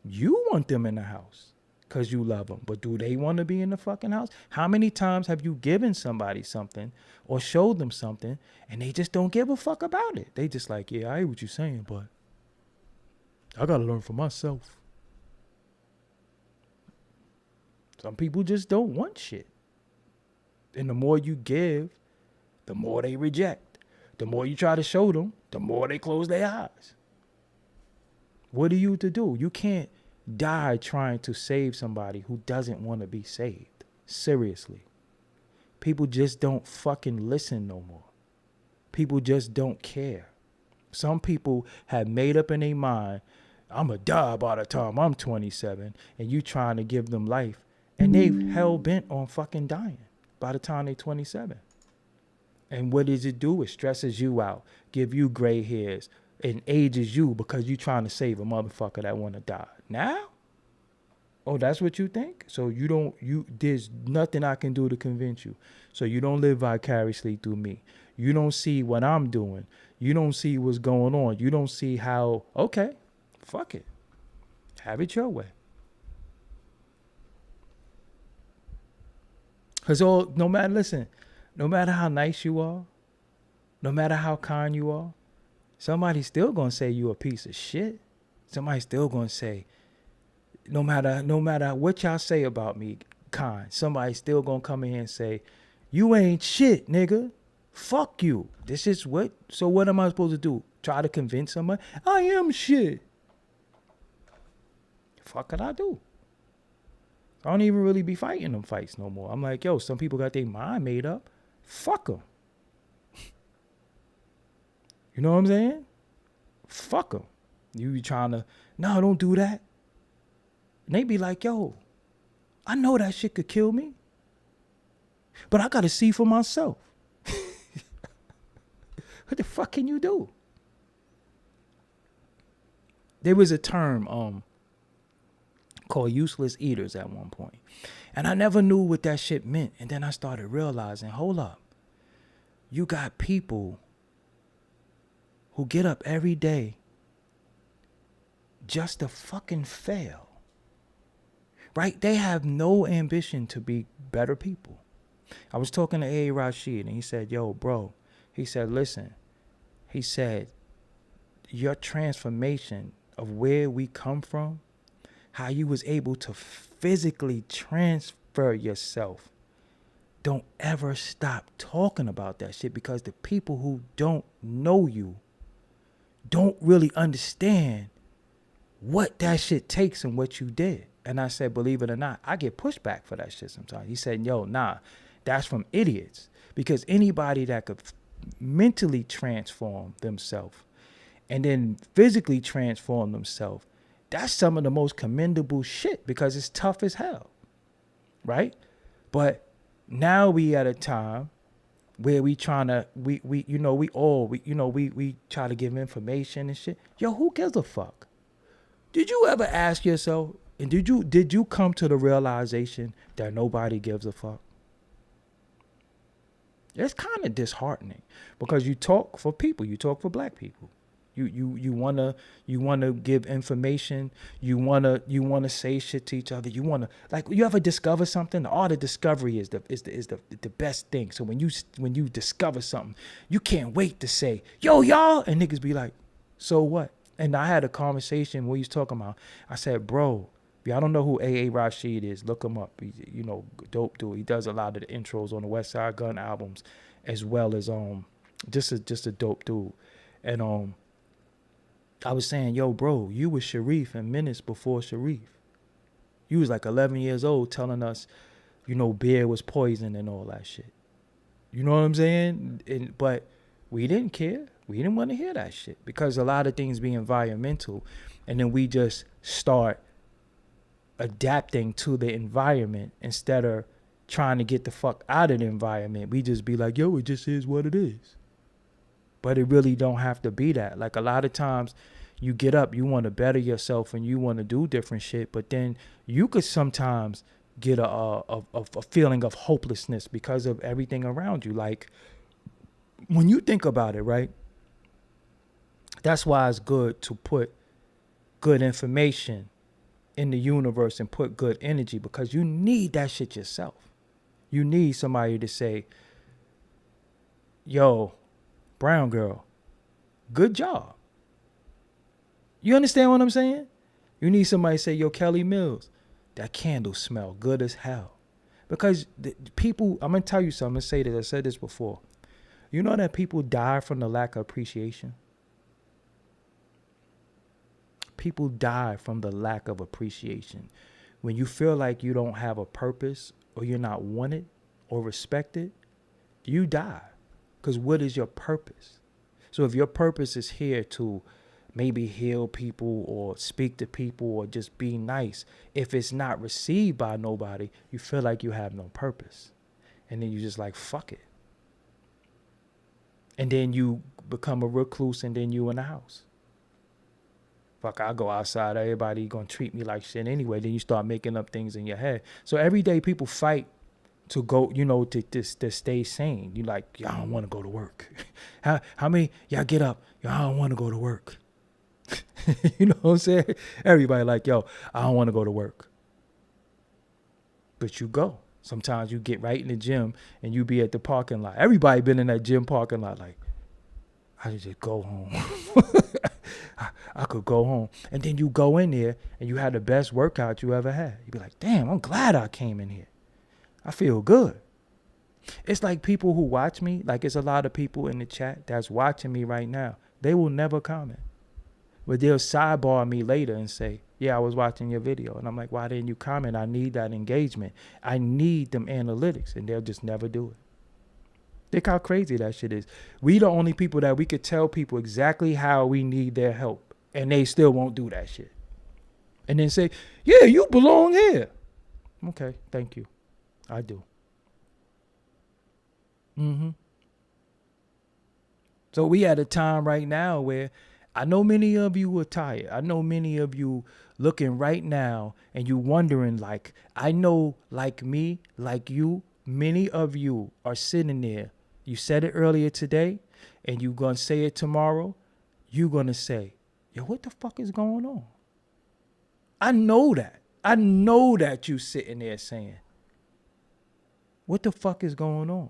You want them in the house because you love them. But do they want to be in the fucking house? How many times have you given somebody something or showed them something and they just don't give a fuck about it? They just like, yeah, I hear what you're saying, but I got to learn for myself. Some people just don't want shit. And the more you give, the more they reject. The more you try to show them, the more they close their eyes. What are you to do? You can't die trying to save somebody who doesn't want to be saved. Seriously. People just don't fucking listen no more. People just don't care. Some people have made up in their mind, I'm going to die by the time I'm 27, and you trying to give them life. And they hell bent on fucking dying by the time they're 27. And what does it do? It stresses you out, give you gray hairs, and ages you because you trying to save a motherfucker that want to die. Now? Oh, that's what you think? So there's nothing I can do to convince you. So you don't live vicariously through me. You don't see what I'm doing. You don't see what's going on. You don't see how, okay, fuck it. Have it your way. Because no matter how nice you are, no matter how kind you are, somebody's still going to say you a piece of shit. Somebody's still going to say, no matter what y'all say about me, kind, somebody's still going to come in here and say, you ain't shit, nigga. Fuck you. This is what? So what am I supposed to do? Try to convince somebody? I am shit. Fuck could I do? I don't even really be fighting them fights no more. I'm like, yo, some people got their mind made up. Fuck them. You know what I'm saying? Fuck them. You be trying to, no, don't do that. And they be like, yo, I know that shit could kill me, but I got to see for myself. What the fuck can you do? There was a term called useless eaters at one point. And I never knew what that shit meant. And then I started realizing, hold up. You got people who get up every day just to fucking fail. Right? They have no ambition to be better people. I was talking to A. Rashid, and he said, yo, bro, he said, listen, he said, your transformation of where we come from, how you was able to physically transfer yourself, don't ever stop talking about that shit, because the people who don't know you don't really understand what that shit takes and what you did. And I said, believe it or not, I get pushback for that shit sometimes. He said, yo, nah, that's from idiots. Because anybody that could mentally transform themselves and then physically transform themselves, that's some of the most commendable shit, because it's tough as hell, right? But now we at a time where we trying to, we try to give information and shit. Yo, who gives a fuck? Did you ever ask yourself, and did you come to the realization that nobody gives a fuck? It's kind of disheartening, because you talk for people, you talk for black people. You wanna give information, you wanna say shit to each other, you ever discover something? The art of discovery is the best thing. So when you discover something, you can't wait to say, yo, y'all, and niggas be like, so what? And I had a conversation where he was talking about, I said, bro, y'all don't know who A.A. Rashid is, look him up. He's, dope dude. He does a lot of the intros on the West Side Gun albums, as well as just a dope dude. And I was saying, yo, bro, you was Sharif in minutes before Sharif. You was like 11 years old telling us, beer was poison and all that shit. You know what I'm saying? But we didn't care. We didn't want to hear that shit, because a lot of things be environmental, and then we just start adapting to the environment instead of trying to get the fuck out of the environment. We just be like, yo, it just is what it is. But it really don't have to be that. Like, a lot of times you get up, you want to better yourself and you want to do different shit, but then you could sometimes get a feeling of hopelessness because of everything around you. Like, when you think about it, right? That's why it's good to put good information in the universe and put good energy, because you need that shit yourself. You need somebody to say, yo, brown girl, good job. You understand what I'm saying? You need somebody to say, yo, Kelly Mills, that candle smell good as hell. Because the people, I'm going to tell you something. I'm going to say this. I said this before. You know that people die from the lack of appreciation? People die from the lack of appreciation. When you feel like you don't have a purpose, or you're not wanted or respected, you die. Because what is your purpose? So if your purpose is here to maybe heal people or speak to people or just be nice, if it's not received by nobody, you feel like you have no purpose. And then you just like, fuck it. And then you become a recluse, and then you in the house. Fuck, I go outside, everybody gonna treat me like shit anyway. Then you start making up things in your head. So every day people fight to go, to stay sane. You like, y'all don't want to go to work. How many y'all get up? Y'all don't want to go to work. You know what I'm saying? Everybody like, yo, I don't want to go to work. But you go. Sometimes you get right in the gym and you be at the parking lot. Everybody been in that gym parking lot like, I should just go home. I could go home. And then you go in there and you had the best workout you ever had. You be like, damn, I'm glad I came in here. I feel good. It's like people who watch me, like it's a lot of people in the chat that's watching me right now. They will never comment. But they'll sidebar me later and say, yeah, I was watching your video. And I'm like, why didn't you comment? I need that engagement. I need them analytics. And they'll just never do it. Think how crazy that shit is. We the only people that we could tell people exactly how we need their help, and they still won't do that shit. And then say, yeah, you belong here. Okay, thank you. I do. So we at a time right now where I know many of you are tired. I know many of you looking right now and you wondering, like, I know, like me, like you, many of you are sitting there. You said it earlier today and you going to say it tomorrow. You going to say, yo, what the fuck is going on? I know that. I know that you sitting there saying, what the fuck is going on?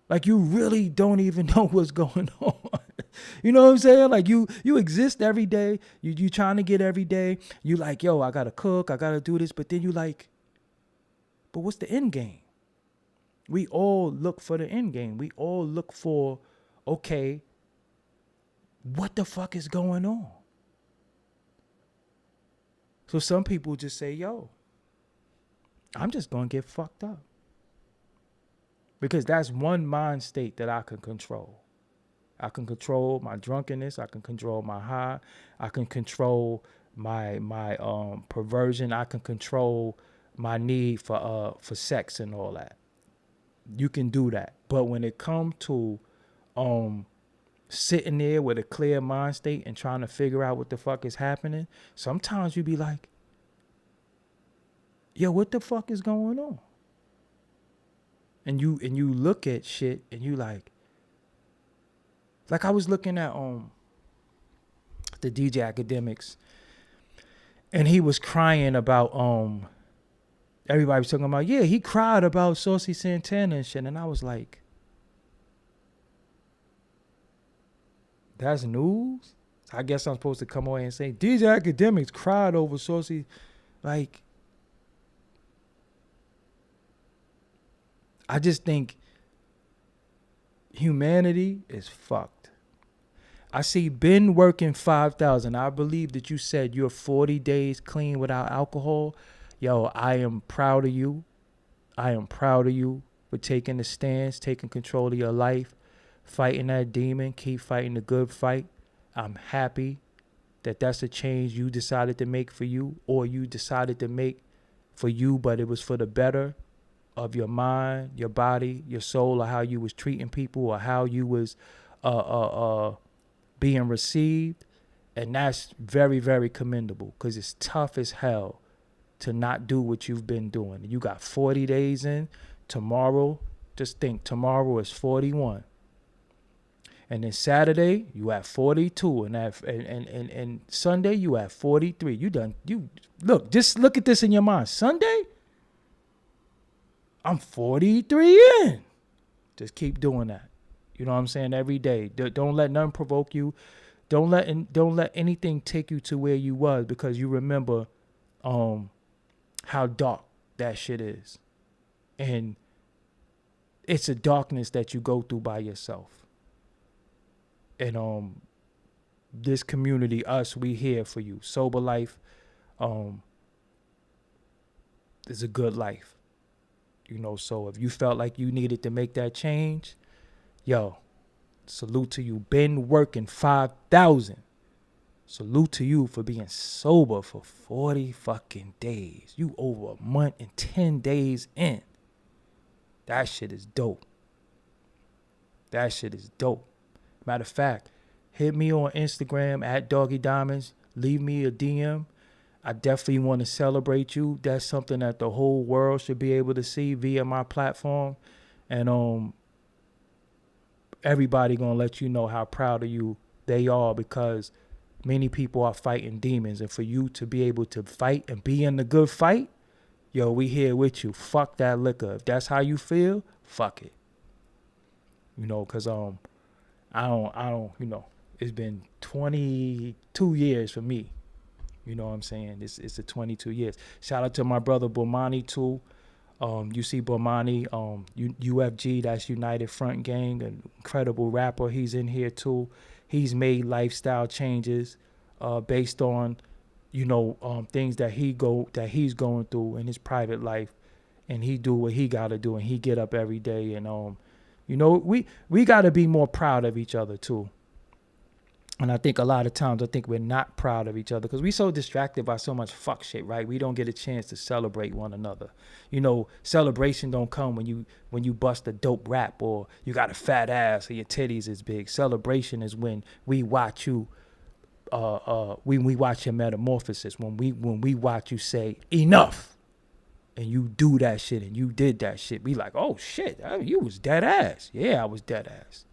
Like, you really don't even know what's going on. You know what I'm saying? Like, you exist every day. You trying to get every day. You like, yo, I gotta cook, I gotta do this. But then you like, but what's the end game? We all look for the end game. We all look for, okay, what the fuck is going on? So some people just say, yo, I'm just gonna get fucked up. Because that's one mind state that I can control. I can control my drunkenness. I can control my high. I can control my perversion. I can control my need for sex and all that. You can do that. But when it comes to sitting there with a clear mind state and trying to figure out what the fuck is happening, sometimes you be like, yo, what the fuck is going on? And you look at shit and you like I was looking at the DJ Academics, and he was crying about everybody was talking about, yeah, he cried about Saucy Santana and shit, and I was like, that's news? I guess I'm supposed to come away and say DJ Academics cried over Saucy. Like, I just think humanity is fucked. I see Ben working 5,000. I believe that you said you're 40 days clean without alcohol. Yo, I am proud of you. I am proud of you for taking the stance, taking control of your life, fighting that demon, keep fighting the good fight. I'm happy that that's a change you decided to make for you, or you decided to make for you, but it was for the better of your mind, your body, your soul, or how you was treating people, or how you was being received. And that's very, very commendable, because it's tough as hell to not do what you've been doing. You got 40 days in. Tomorrow, just think, tomorrow is 41. And then Saturday, you at 42. And Sunday, you at 43. You look, just look at this in your mind. Sunday, I'm 43 in. Just keep doing that. You know what I'm saying? Every day. Don't let nothing provoke you. Don't let anything take you to where you was, because you remember how dark that shit is. And it's a darkness that you go through by yourself. And this community, us, we here for you. Sober life is a good life. You know, so if you felt like you needed to make that change, yo, salute to you. Been working 5,000. Salute to you for being sober for 40 fucking days. You over a month and 10 days in. That shit is dope. That shit is dope. Matter of fact, hit me on Instagram at Doggie Diamonds. Leave me a DM. I definitely want to celebrate you. That's something that the whole world should be able to see via my platform. And everybody gonna let you know how proud of you they are, because many people are fighting demons. And for you to be able to fight and be in the good fight, yo, we here with you. Fuck that liquor. If that's how you feel, fuck it. You know, because I don't, you know, it's been 22 years for me. You know what I'm saying? It's a 22 years. Shout out to my brother Bomani too. You see Bomani, UFG, that's United Front Gang, an incredible rapper. He's in here too. He's made lifestyle changes based on, you know, things that he's going through in his private life, and he do what he gotta do, and he get up every day. And you know, we gotta be more proud of each other too. And I think a lot of times we're not proud of each other because we so distracted by so much fuck shit, right? We don't get a chance to celebrate one another. You know, celebration don't come when you bust a dope rap or you got a fat ass or your titties is big. Celebration is when we watch you, when we watch your metamorphosis, when we watch you say enough, and you do that shit and you did that shit. We like, oh shit, you was dead ass. Yeah, I was dead ass.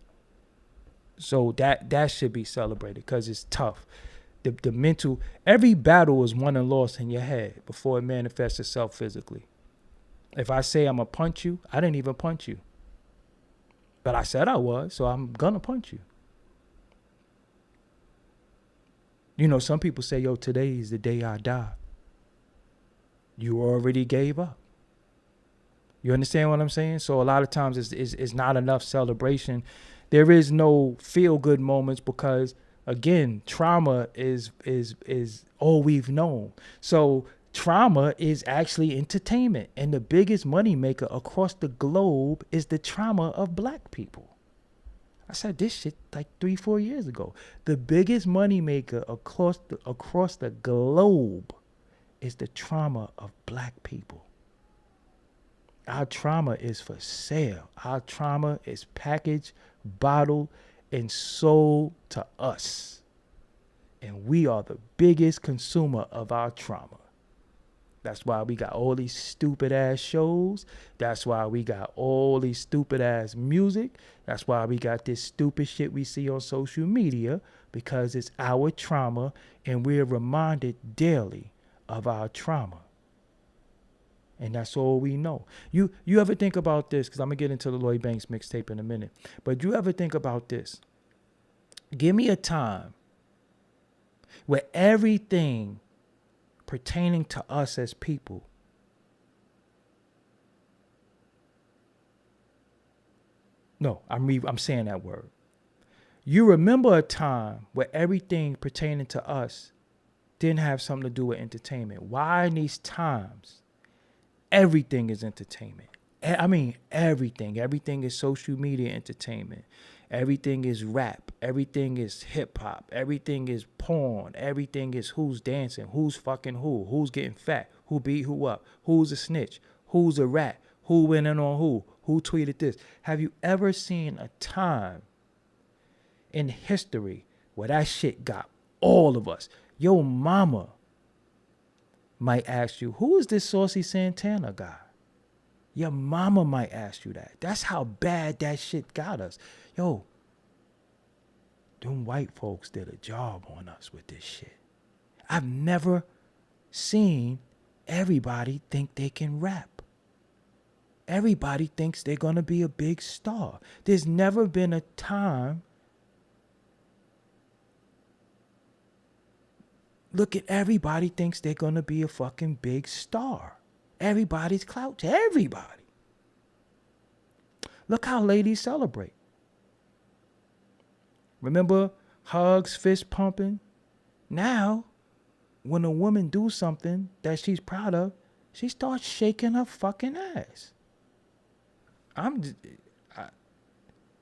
So that should be celebrated because it's tough. The mental, every battle is won and lost in your head before it manifests itself physically. If I say I'm going to punch you, I didn't even punch you. But I said I was, so I'm going to punch you. You know, some people say, yo, today is the day I die. You already gave up. You understand what I'm saying? So a lot of times it's not enough celebration. There is no feel-good moments because, again, trauma is all we've known. So trauma is actually entertainment. And the biggest moneymaker across the globe is the trauma of black people. I said this shit like 3-4 years ago. The biggest moneymaker across the globe is the trauma of black people. Our trauma is for sale. Our trauma is packaged, bottled, and sold to us. And we are the biggest consumer of our trauma. That's why we got all these stupid ass shows. That's why we got all these stupid ass music. That's why we got this stupid shit we see on social media, because it's our trauma and we're reminded daily of our trauma. And that's all we know. You ever think about this? Because I'm going to get into the Lloyd Banks mixtape in a minute. But you ever think about this? Give me a time where everything pertaining to us as people I'm saying that word. You remember a time where everything pertaining to us didn't have something to do with entertainment. Why in these times everything is entertainment? I mean, everything. Everything is social media entertainment. Everything is rap. Everything is hip hop. Everything is porn. Everything is who's dancing, who's fucking who's getting fat, who beat who up, who's a snitch, who's a rat, who went in on who tweeted this. Have you ever seen a time in history where that shit got all of us? Your mama might ask you, who is this Saucy Santana guy? Your mama might ask you that. That's how bad that shit got us. Yo, them white folks did a job on us with this shit. I've never seen everybody think they can rap. Everybody thinks they're going to be a big star. There's never been a time. Look at everybody thinks they're going to be a fucking big star. Everybody's clout. Everybody. Look how ladies celebrate. Remember hugs, fist pumping? Now, when a woman do something that she's proud of, she starts shaking her fucking ass.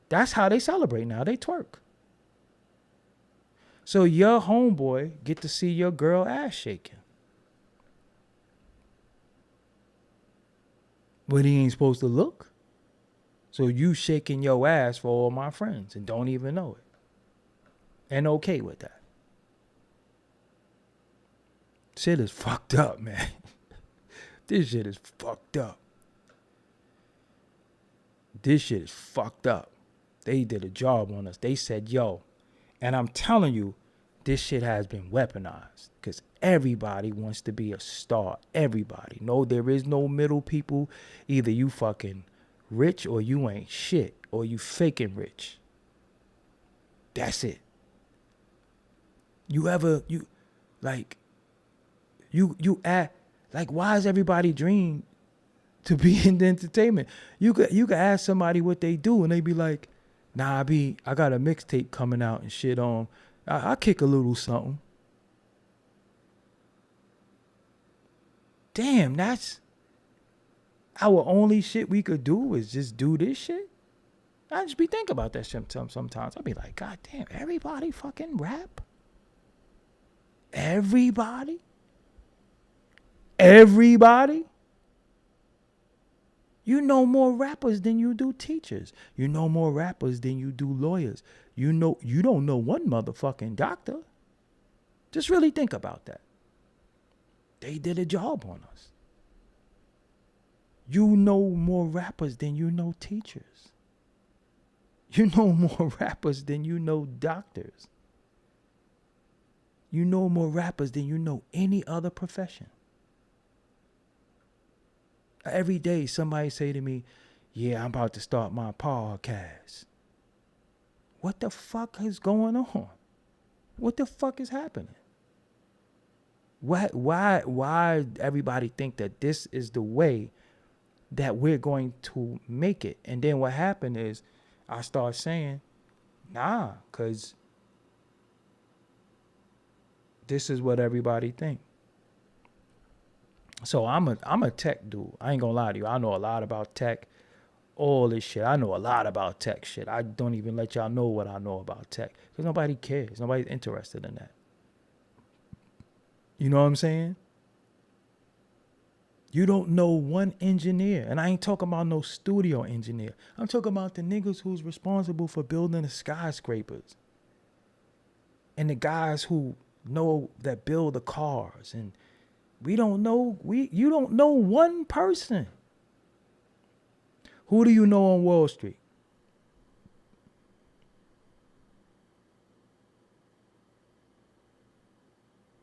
That's how they celebrate now. They twerk. So your homeboy get to see your girl ass shaking. But he ain't supposed to look. So you shaking your ass for all my friends and don't even know it. And okay with that. Shit is fucked up, man. This shit is fucked up. This shit is fucked up. They did a job on us. They said, yo, and I'm telling you, this shit has been weaponized because everybody wants to be a star. Everybody. No, there is no middle people. Either you fucking rich or you ain't shit or you faking rich. That's it. You act like, why is everybody dream to be in the entertainment? You could ask somebody what they do and they be like, nah, I got a mixtape coming out and shit on. I kick a little something. Damn, that's our only shit we could do is just do this shit. I just be thinking about that shit sometimes. I'll be like, God damn, everybody fucking rap? Everybody? You know more rappers than you do teachers. You know more rappers than you do lawyers. You don't know one motherfucking doctor. Just really think about that. They did a job on us. You know more rappers than you know teachers. You know more rappers than you know doctors. You know more rappers than you know any other profession. Every day somebody say to me, yeah, I'm about to start my podcast. What the fuck is going on? What the fuck is happening? Why everybody think that this is the way that we're going to make it? And then what happened is I start saying, nah, because this is what everybody think. So I'm a tech dude. I ain't gonna lie to you. I know a lot about tech, all this shit. I know a lot about tech shit. I don't even let y'all know what I know about tech because nobody cares. Nobody's interested in that. You know what I'm saying? You don't know one engineer. And I ain't talking about no studio engineer. I'm talking about the niggas who's responsible for building the skyscrapers. And the guys who know that build the cars. And you don't know one person. Who do you know on Wall Street?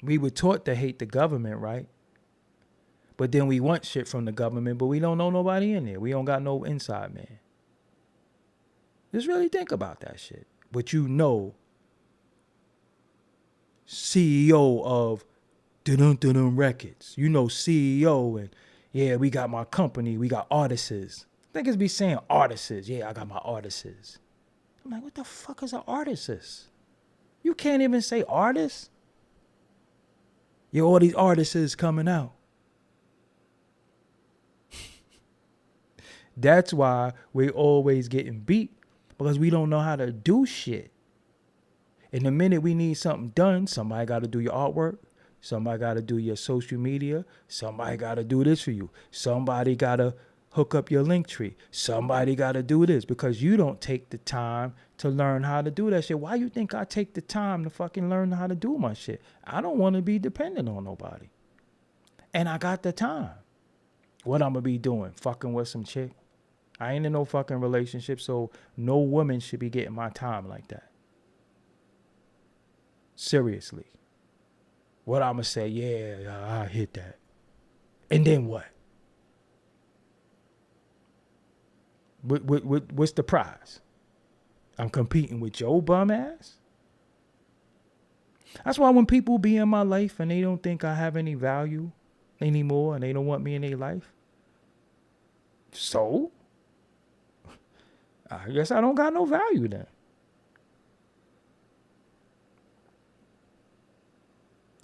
We were taught to hate the government, right? But then we want shit from the government, but we don't know nobody in there. We don't got no inside man. Just really think about that shit. But you know, CEO of Dun Records. You know CEO and yeah, we got my company. We got artists. Niggas be saying artists. Yeah, I got my artists. I'm like, what the fuck is an artist? You can't even say artist. Yeah, all these artists coming out. That's why we always getting beat because we don't know how to do shit. And the minute we need something done, somebody got to do your artwork. Somebody got to do your social media. Somebody got to do this for you. Somebody got to hook up your link tree. Somebody got to do this because you don't take the time to learn how to do that shit. Why you think I take the time to fucking learn how to do my shit? I don't want to be dependent on nobody. And I got the time. What I'm going to be doing? Fucking with some chick? I ain't in no fucking relationship, so no woman should be getting my time like that. Seriously. What I'm going to say, yeah, I hit that. And then what? What's the prize? I'm competing with your bum ass? That's why when people be in my life and they don't think I have any value anymore and they don't want me in their life, so I guess I don't got no value then.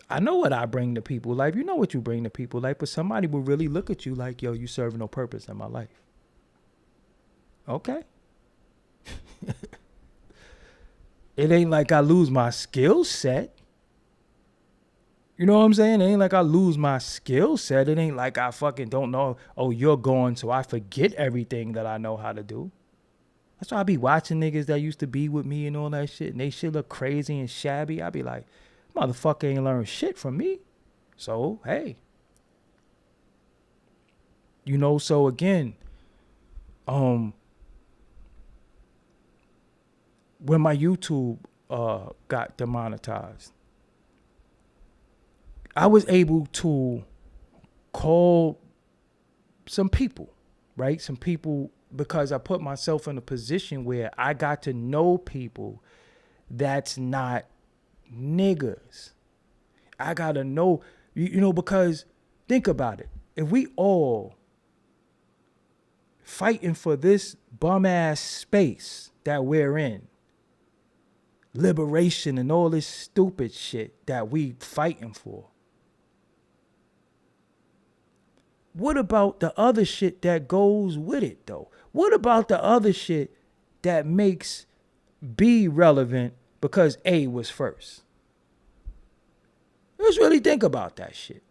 I know what I bring to people's life. You know what you bring to people's life, but somebody will really look at you like, yo, you serving no purpose in my life. Okay. It ain't like I lose my skill set. You know what I'm saying? It ain't like I lose my skill set. It ain't like I fucking don't know, oh, you're gone, so I forget everything that I know how to do. That's why I be watching niggas that used to be with me and all that shit, and they shit look crazy and shabby. I be like, motherfucker ain't learned shit from me. So, hey. You know, so again, when my YouTube got demonetized, I was able to call some people, right? Some people, because I put myself in a position where I got to know people that's not niggas. I got to know, you know, because think about it. If we all fighting for this bum ass space that we're in, liberation and all this stupid shit that we fighting for, what about the other shit that goes with it, though? What about the other shit that makes B relevant because A was first? Let's really think about that shit.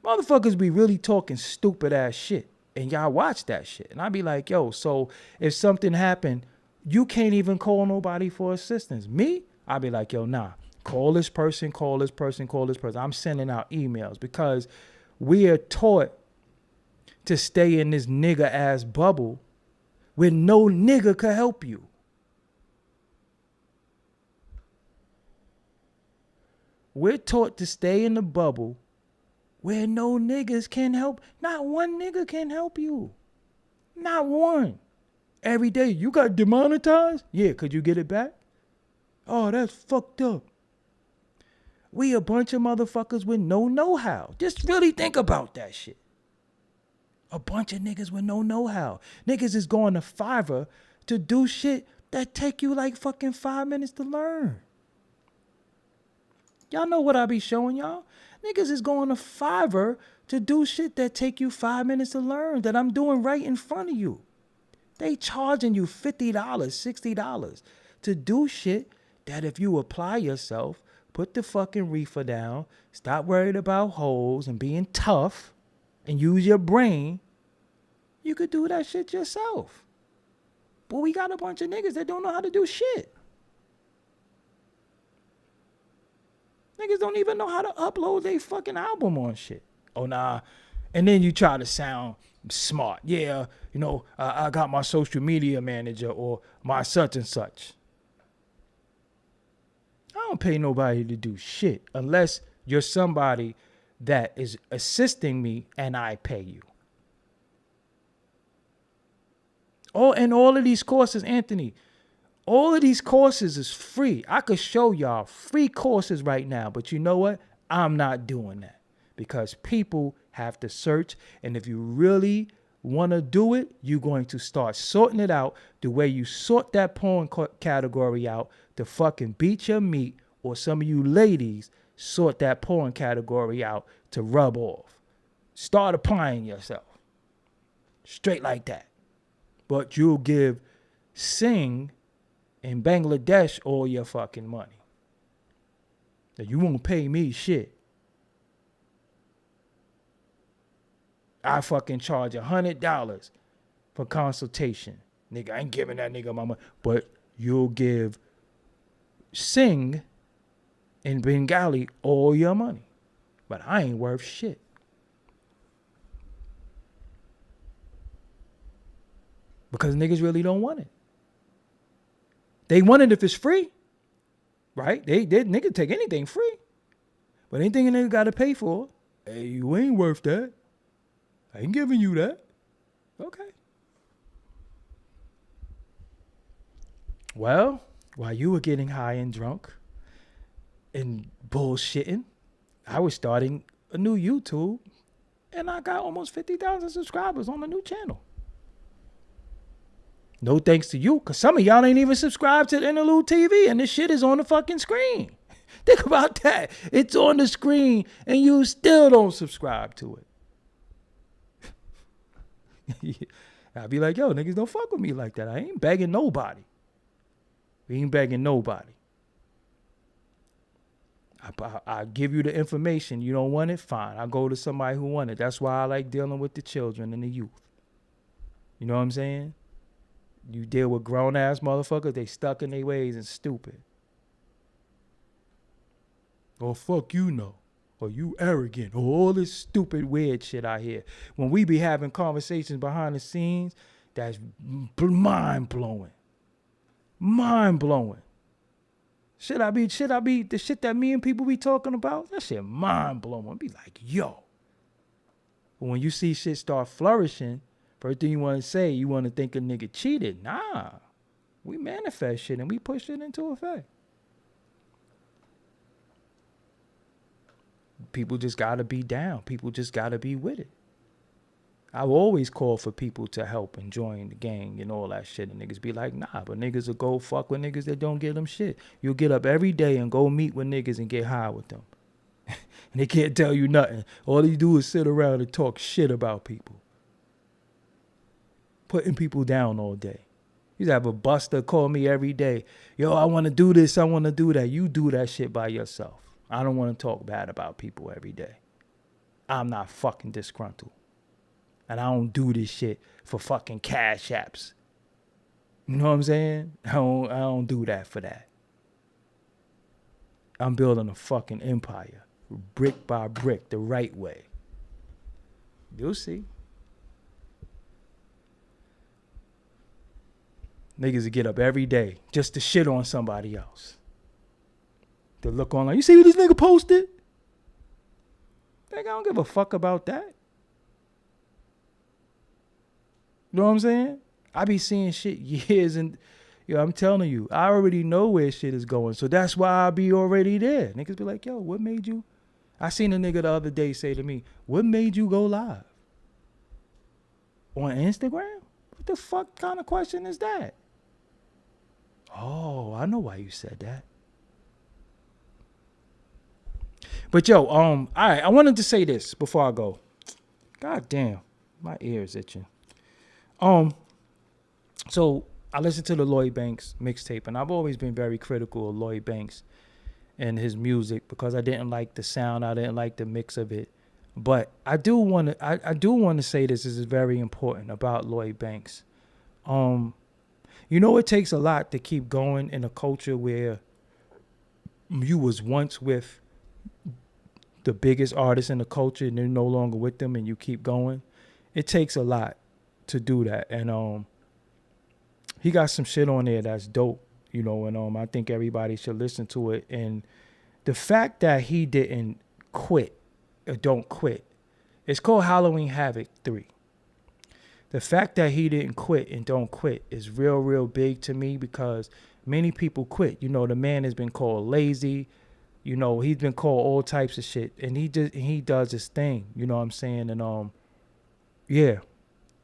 Motherfuckers be really talking stupid ass shit, and y'all watch that shit. And I be like, yo, so if something happened, you can't even call nobody for assistance. Me? I be like, yo, nah, call this person, call this person, call this person. I'm sending out emails because we are taught to stay in this nigga ass bubble where no nigga could help you. We're taught to stay in the bubble where no niggas can help. Not one nigga can help you. Not one. Every day, you got demonetized? Yeah, could you get it back? Oh, that's fucked up. We a bunch of motherfuckers with no know-how. Just really think about that shit. A bunch of niggas with no know-how. Niggas is going to Fiverr to do shit that take you like fucking 5 minutes to learn. Y'all know what I be showing y'all? Niggas is going to Fiverr to do shit that take you 5 minutes to learn that I'm doing right in front of you. They charging you $50, $60 to do shit that if you apply yourself, put the fucking reefer down, stop worried about hoes and being tough, and use your brain, you could do that shit yourself. But we got a bunch of niggas that don't know how to do shit. Niggas don't even know how to upload their fucking album on shit. Oh, nah. And then you try to sound smart. Yeah, you know, I got my social media manager or my such and such. I don't pay nobody to do shit unless you're somebody that is assisting me and I pay you. Oh, and all of these courses, Anthony, all of these courses is free. I could show y'all free courses right now, but you know what? I'm not doing that because people have to search. And if you really want to do it, you're going to start sorting it out the way you sort that porn category out to fucking beat your meat, or some of you ladies sort that porn category out to rub off. Start applying yourself. Straight like that. But you'll give Singh in Bangladesh all your fucking money. Now you won't pay me shit. I fucking charge $100 for consultation. Nigga, I ain't giving that nigga my money. But you'll give Singh in Bengali all your money. But I ain't worth shit. Because niggas really don't want it. They want it if it's free. Right? They nigga take anything free. But anything a nigga gotta pay for, hey, you ain't worth that. I ain't giving you that. Okay. Well, while you were getting high and drunk and bullshitting, I was starting a new YouTube and I got almost 50,000 subscribers on the new channel. No thanks to you, because some of y'all ain't even subscribed to the Interlude TV and this shit is on the fucking screen. Think about that. It's on the screen and you still don't subscribe to it. I'll be like, yo, niggas don't fuck with me like that. I ain't begging nobody. We ain't begging nobody. I give you the information. You don't want it? Fine. I go to somebody who want it. That's why I like dealing with the children and the youth. You know what I'm saying? You deal with grown-ass motherfuckers, they stuck in their ways and stupid. Or fuck you know. Or you arrogant. Or all this stupid, weird shit I hear. When we be having conversations behind the scenes, that's mind-blowing. Mind-blowing. Should I be, the shit that me and people be talking about, that shit mind-blowing. Be like, yo. But when you see shit start flourishing, first thing you want to say, you want to think a nigga cheated. Nah. We manifest shit and we push it into effect. People just got to be down. People just got to be with it. I've always called for people to help and join the gang and all that shit. And niggas be like, nah, but niggas will go fuck with niggas that don't give them shit. You'll get up every day and go meet with niggas and get high with them. And they can't tell you nothing. All you do is sit around and talk shit about people. Putting people down all day. You have a buster call me every day. Yo, I want to do this. I want to do that. You do that shit by yourself. I don't want to talk bad about people every day. I'm not fucking disgruntled. And I don't do this shit for fucking cash apps. You know what I'm saying? I don't do that for that. I'm building a fucking empire. Brick by brick, the right way. You'll see. Niggas will get up every day just to shit on somebody else. To look online. You see what this nigga posted? Nigga, I don't give a fuck about that. You know what I'm saying? I be seeing shit years and I'm telling you, I already know where shit is going. So that's why I be already there. Niggas be like, yo, what made you? I seen a nigga the other day say to me, what made you go live? On Instagram? What the fuck kind of question is that? Oh, I know why you said that. But yo, all right, I wanted to say this before I go. God damn, my ear is itching. So I listened to the Lloyd Banks mixtape, and I've always been very critical of Lloyd Banks and his music because I didn't like the sound, I didn't like the mix of it. But I do want to say this is very important about Lloyd Banks. You know, it takes a lot to keep going in a culture where you was once with the biggest artists in the culture and they're no longer with them and you keep going. It takes a lot to do that. And he got some shit on there that's dope, you know, and I think everybody should listen to it. And the fact that he didn't quit or don't quit, it's called Halloween Havoc 3. The fact that he didn't quit and don't quit is real, real big to me because many people quit. You know, the man has been called lazy. You know, he's been called all types of shit, and he does his thing. You know what I'm saying? And yeah,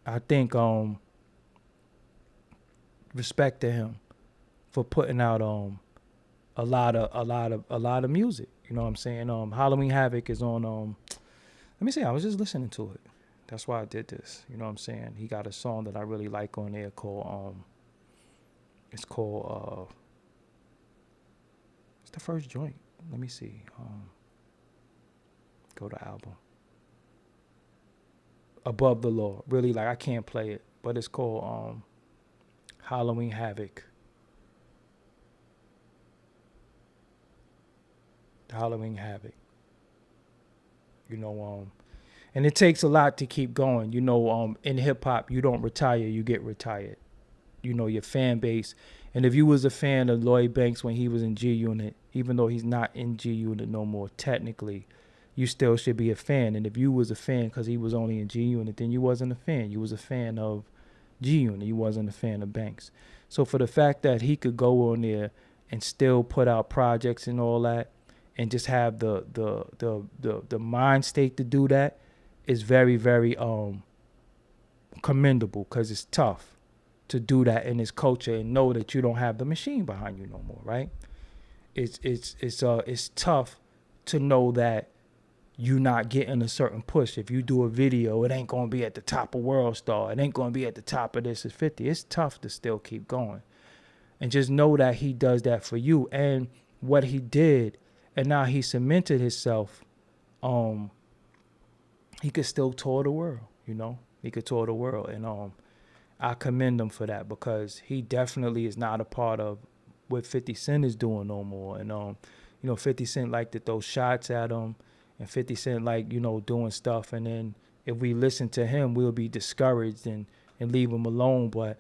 I think respect to him for putting out a lot of music. You know what I'm saying? Halloween Havoc is on let me see. I was just listening to it. That's why I did this. You know what I'm saying? He got a song that I really like on there called it's called it's the first joint. Let me see. Go to album. Above the Law. Really, like, I can't play it, but it's called Halloween Havoc. Halloween Havoc. You know, and it takes a lot to keep going. You know, in hip hop, you don't retire, you get retired. You know, your fan base. And if you was a fan of Lloyd Banks when he was in G Unit, even though he's not in G Unit no more, technically, you still should be a fan. And if you was a fan because he was only in G Unit, then you wasn't a fan. You was a fan of G Unit. You wasn't a fan of Banks. So for the fact that he could go on there and still put out projects and all that, and just have the mind state to do that is very, very commendable because it's tough to do that in this culture and know that you don't have the machine behind you no more, right? It's tough to know that you not getting a certain push. If you do a video, it ain't gonna be at the top of World Star. It ain't gonna be at the top of This Is 50. It's tough to still keep going. And just know that he does that for you. And what he did, and now he cemented himself, he could still tour the world, you know? He could tour the world. And I commend him for that because he definitely is not a part of what 50 Cent is doing no more. And, you know, 50 Cent like to throw shots at him, and 50 Cent like, you know, doing stuff. And then if we listen to him, we'll be discouraged and leave him alone. But,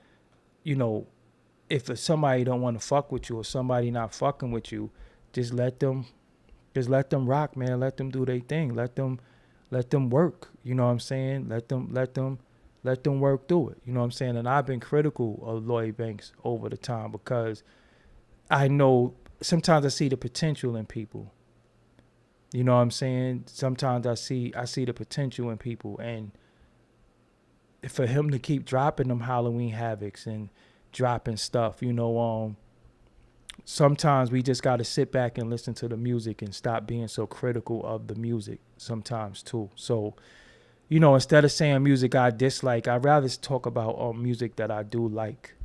you know, if somebody don't want to fuck with you or somebody not fucking with you, just let them rock, man. Let them do their thing. Let them work. You know what I'm saying? Let them work through it. You know what I'm saying? And I've been critical of Lloyd Banks over the time because I know sometimes I see the potential in people. You know what I'm saying? Sometimes I see the potential in people, and for him to keep dropping them Halloween Havocs and dropping stuff, you know, sometimes we just got to sit back and listen to the music and stop being so critical of the music sometimes too. So, you know, instead of saying music I dislike, I'd rather talk about music that I do like.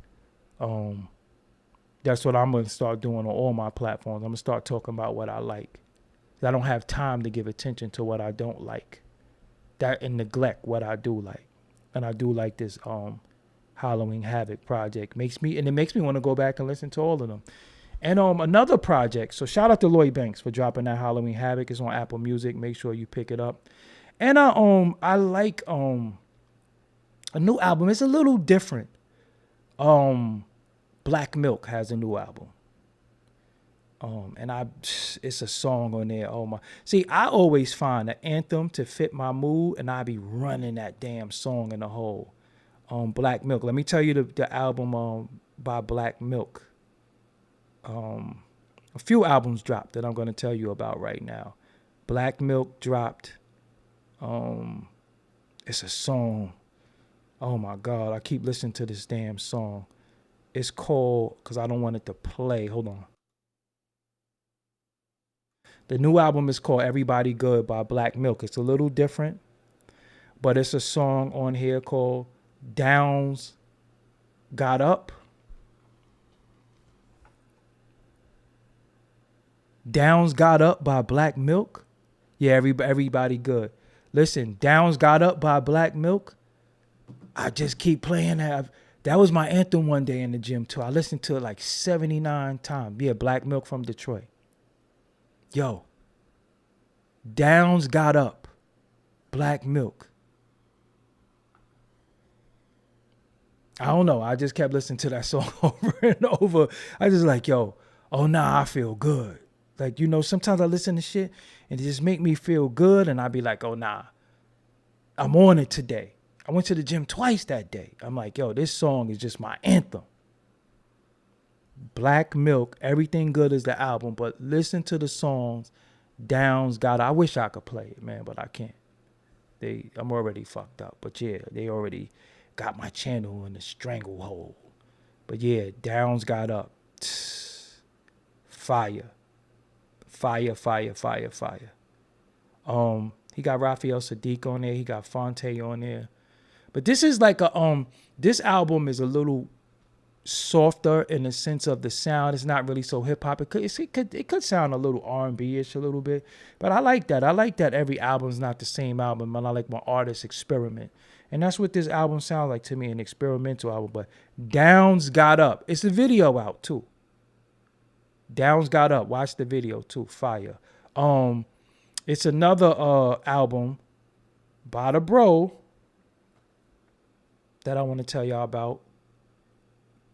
That's what I'm going to start doing on all my platforms. I'm going to start talking about what I like. I don't have time to give attention to what I don't like. That and neglect what I do like. And I do like this Halloween Havoc project. It makes me want to go back and listen to all of them. And another project. So shout out to Lloyd Banks for dropping that Halloween Havoc. It's on Apple Music. Make sure you pick it up. And I like a new album. It's a little different. Black Milk has a new album. And it's a song on there. Oh my! See, I always find an anthem to fit my mood, and I be running that damn song in the hole. Black Milk. Let me tell you the album by Black Milk. A few albums dropped that I'm going to tell you about right now. Black Milk dropped. It's a song. Oh my God! I keep listening to this damn song. It's called, because I don't want it to play. Hold on. The new album is called Everybody Good by Black Milk. It's a little different, but it's a song on here called Downs Got Up. Downs Got Up by Black Milk. Yeah, everybody good. Listen, Downs Got Up by Black Milk. I just keep playing that. That was my anthem one day in the gym too. I listened to it like 79 times. Yeah, Black Milk from Detroit. Yo, Downs Got Up, Black Milk. I don't know. I just kept listening to that song over and over. I just like, yo, oh nah, I feel good. Like, you know, sometimes I listen to shit and it just make me feel good. And I be like, oh nah, I'm on it today. I went to the gym twice that day. I'm like, yo, this song is just my anthem. Black Milk, Everything Good is the album, but listen to the songs. Downs Got Up. I wish I could play it, man, but I can't. I'm already fucked up. But yeah, they already got my channel in the stranglehold. But yeah, Downs Got Up. Fire. Fire, fire, fire, fire. He got Raphael Sadiq on there. He got Fonte on there. But this is like this album is a little softer in the sense of the sound. It's not really so hip hop. It could sound a little R&B-ish a little bit, but I like that. I like that every album is not the same album, and I like when artists experiment, and that's what this album sounds like to me, an experimental album. But Downs Got Up. It's a video out too. Downs Got Up. Watch the video too. Fire. It's another album by the bro that I want to tell y'all about.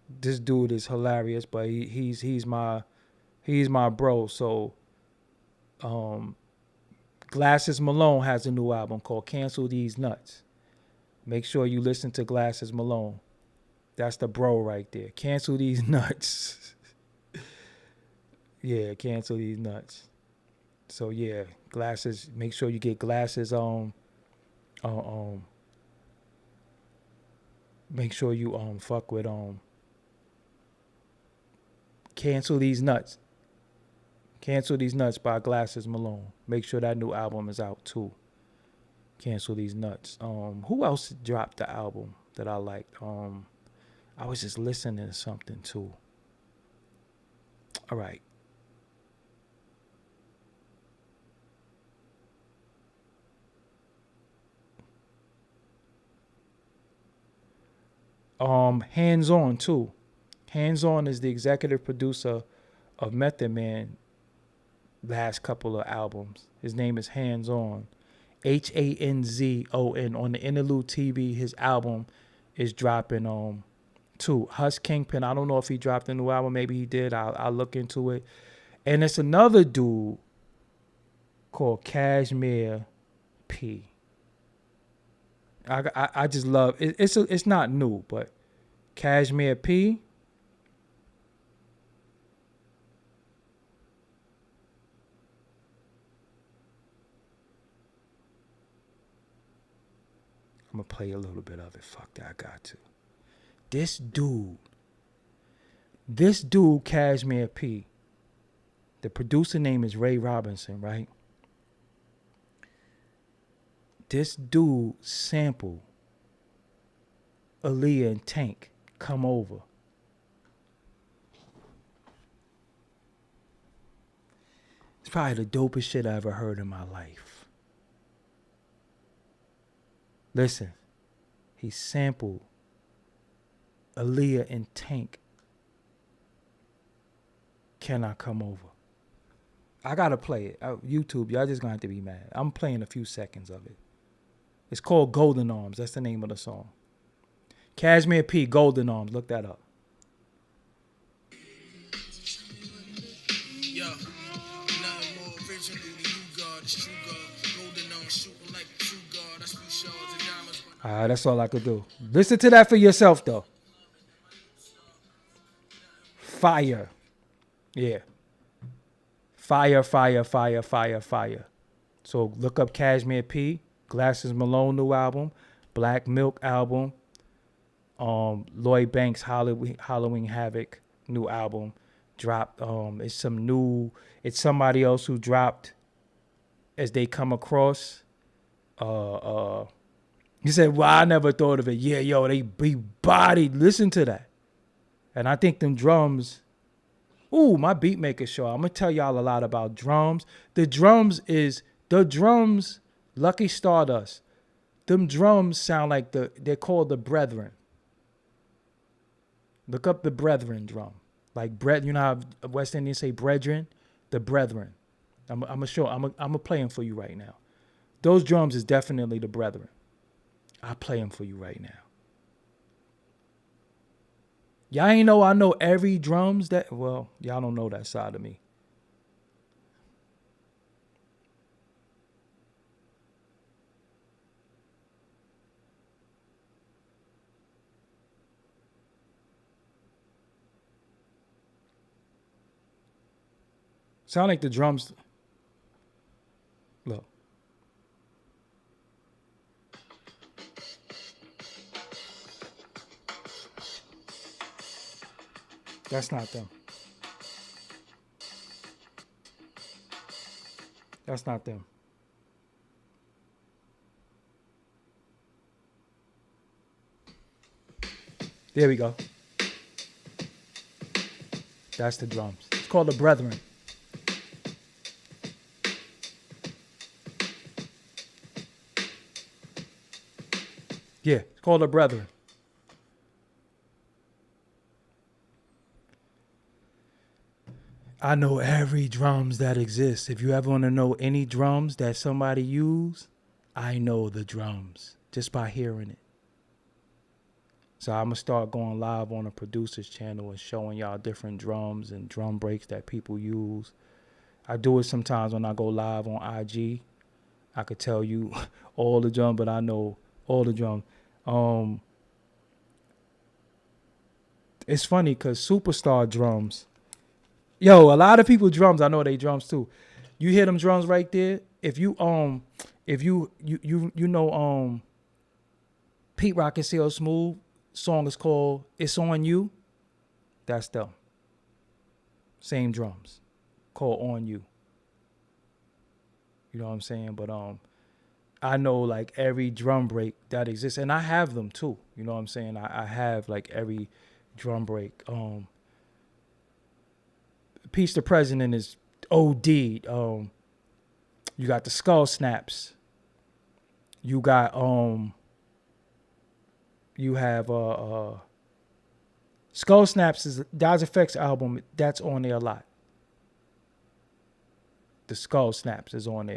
This dude is hilarious, but he's my bro. So, Glasses Malone has a new album called Cancel These Nuts. Make sure you listen to Glasses Malone. That's the bro right there. Cancel These Nuts. Yeah, Cancel These Nuts. So yeah, Glasses. Make sure you get Glasses make sure you fuck with Cancel These Nuts. Cancel These Nuts by Glasses Malone. Make sure that new album is out too. Cancel These Nuts. Who else dropped the album that I liked? I was just listening to something too. All right. Hands On too. Hands On is the executive producer of Method Man last couple of albums. His name is Hands On. Hanzon. On the Interlude TV, his album is dropping too. Hush Kingpin, I don't know if he dropped a new album. Maybe he did. I'll look into it. And it's another dude called Cashmere P. I just love it. It's not new, but Cashmere P. I'm going to play a little bit of it. Fuck that, I got to. This dude, Cashmere P, the producer name is Ray Robinson, right? This dude sampled Aaliyah and Tank, Come Over. It's probably the dopest shit I ever heard in my life. Listen, he sampled Aaliyah and Tank, Can I Come Over? I gotta play it. YouTube, y'all just gonna have to be mad. I'm playing a few seconds of it. It's called Golden Arms. That's the name of the song. Cashmere P, Golden Arms. Look that up. Yo, That's all I could do. Listen to that for yourself, though. Fire. Yeah. Fire, fire, fire, fire, fire. So look up Cashmere P, Glasses Malone new album, Black Milk album, Lloyd Banks Halloween Havoc new album dropped. It's somebody else who dropped as they come across. He said, well, I never thought of it. Yeah, yo, they be bodied. Listen to that. And I think them drums, my beat maker show. I'm going to tell y'all a lot about drums. The drums, Lucky Stardust. Them drums sound like they're called the Brethren. Look up the Brethren drum. Like you know how West Indians say brethren? The Brethren. I'm gonna play them for you right now. Those drums is definitely the Brethren. I'll play them for you right now. Y'all ain't know I know every drums y'all don't know that side of me. Sound like the drums. Look. That's not them. That's not them. There we go. That's the drums. It's called the Brethren. Yeah, it's called the Brethren. I know every drums that exists. If you ever want to know any drums that somebody use, I know the drums just by hearing it. So I'm going to start going live on a producer's channel and showing y'all different drums and drum breaks that people use. I do it sometimes when I go live on IG. I could tell you all the drums, but I know all the drums. It's funny because Superstar drums, a lot of people drums, I know they drums too. You hear them drums right there? If you know Pete Rock and CL Smooth song is called It's On You. That's them. Same drums. Called On You. You know what I'm saying? But I know like every drum break that exists, and I have them too. You know what I'm saying? I have like every drum break. Peace the President is OD'd. You got the skull snaps. You got you have Skull Snaps is Daz Effects album that's on there a lot. The Skull Snaps is on there.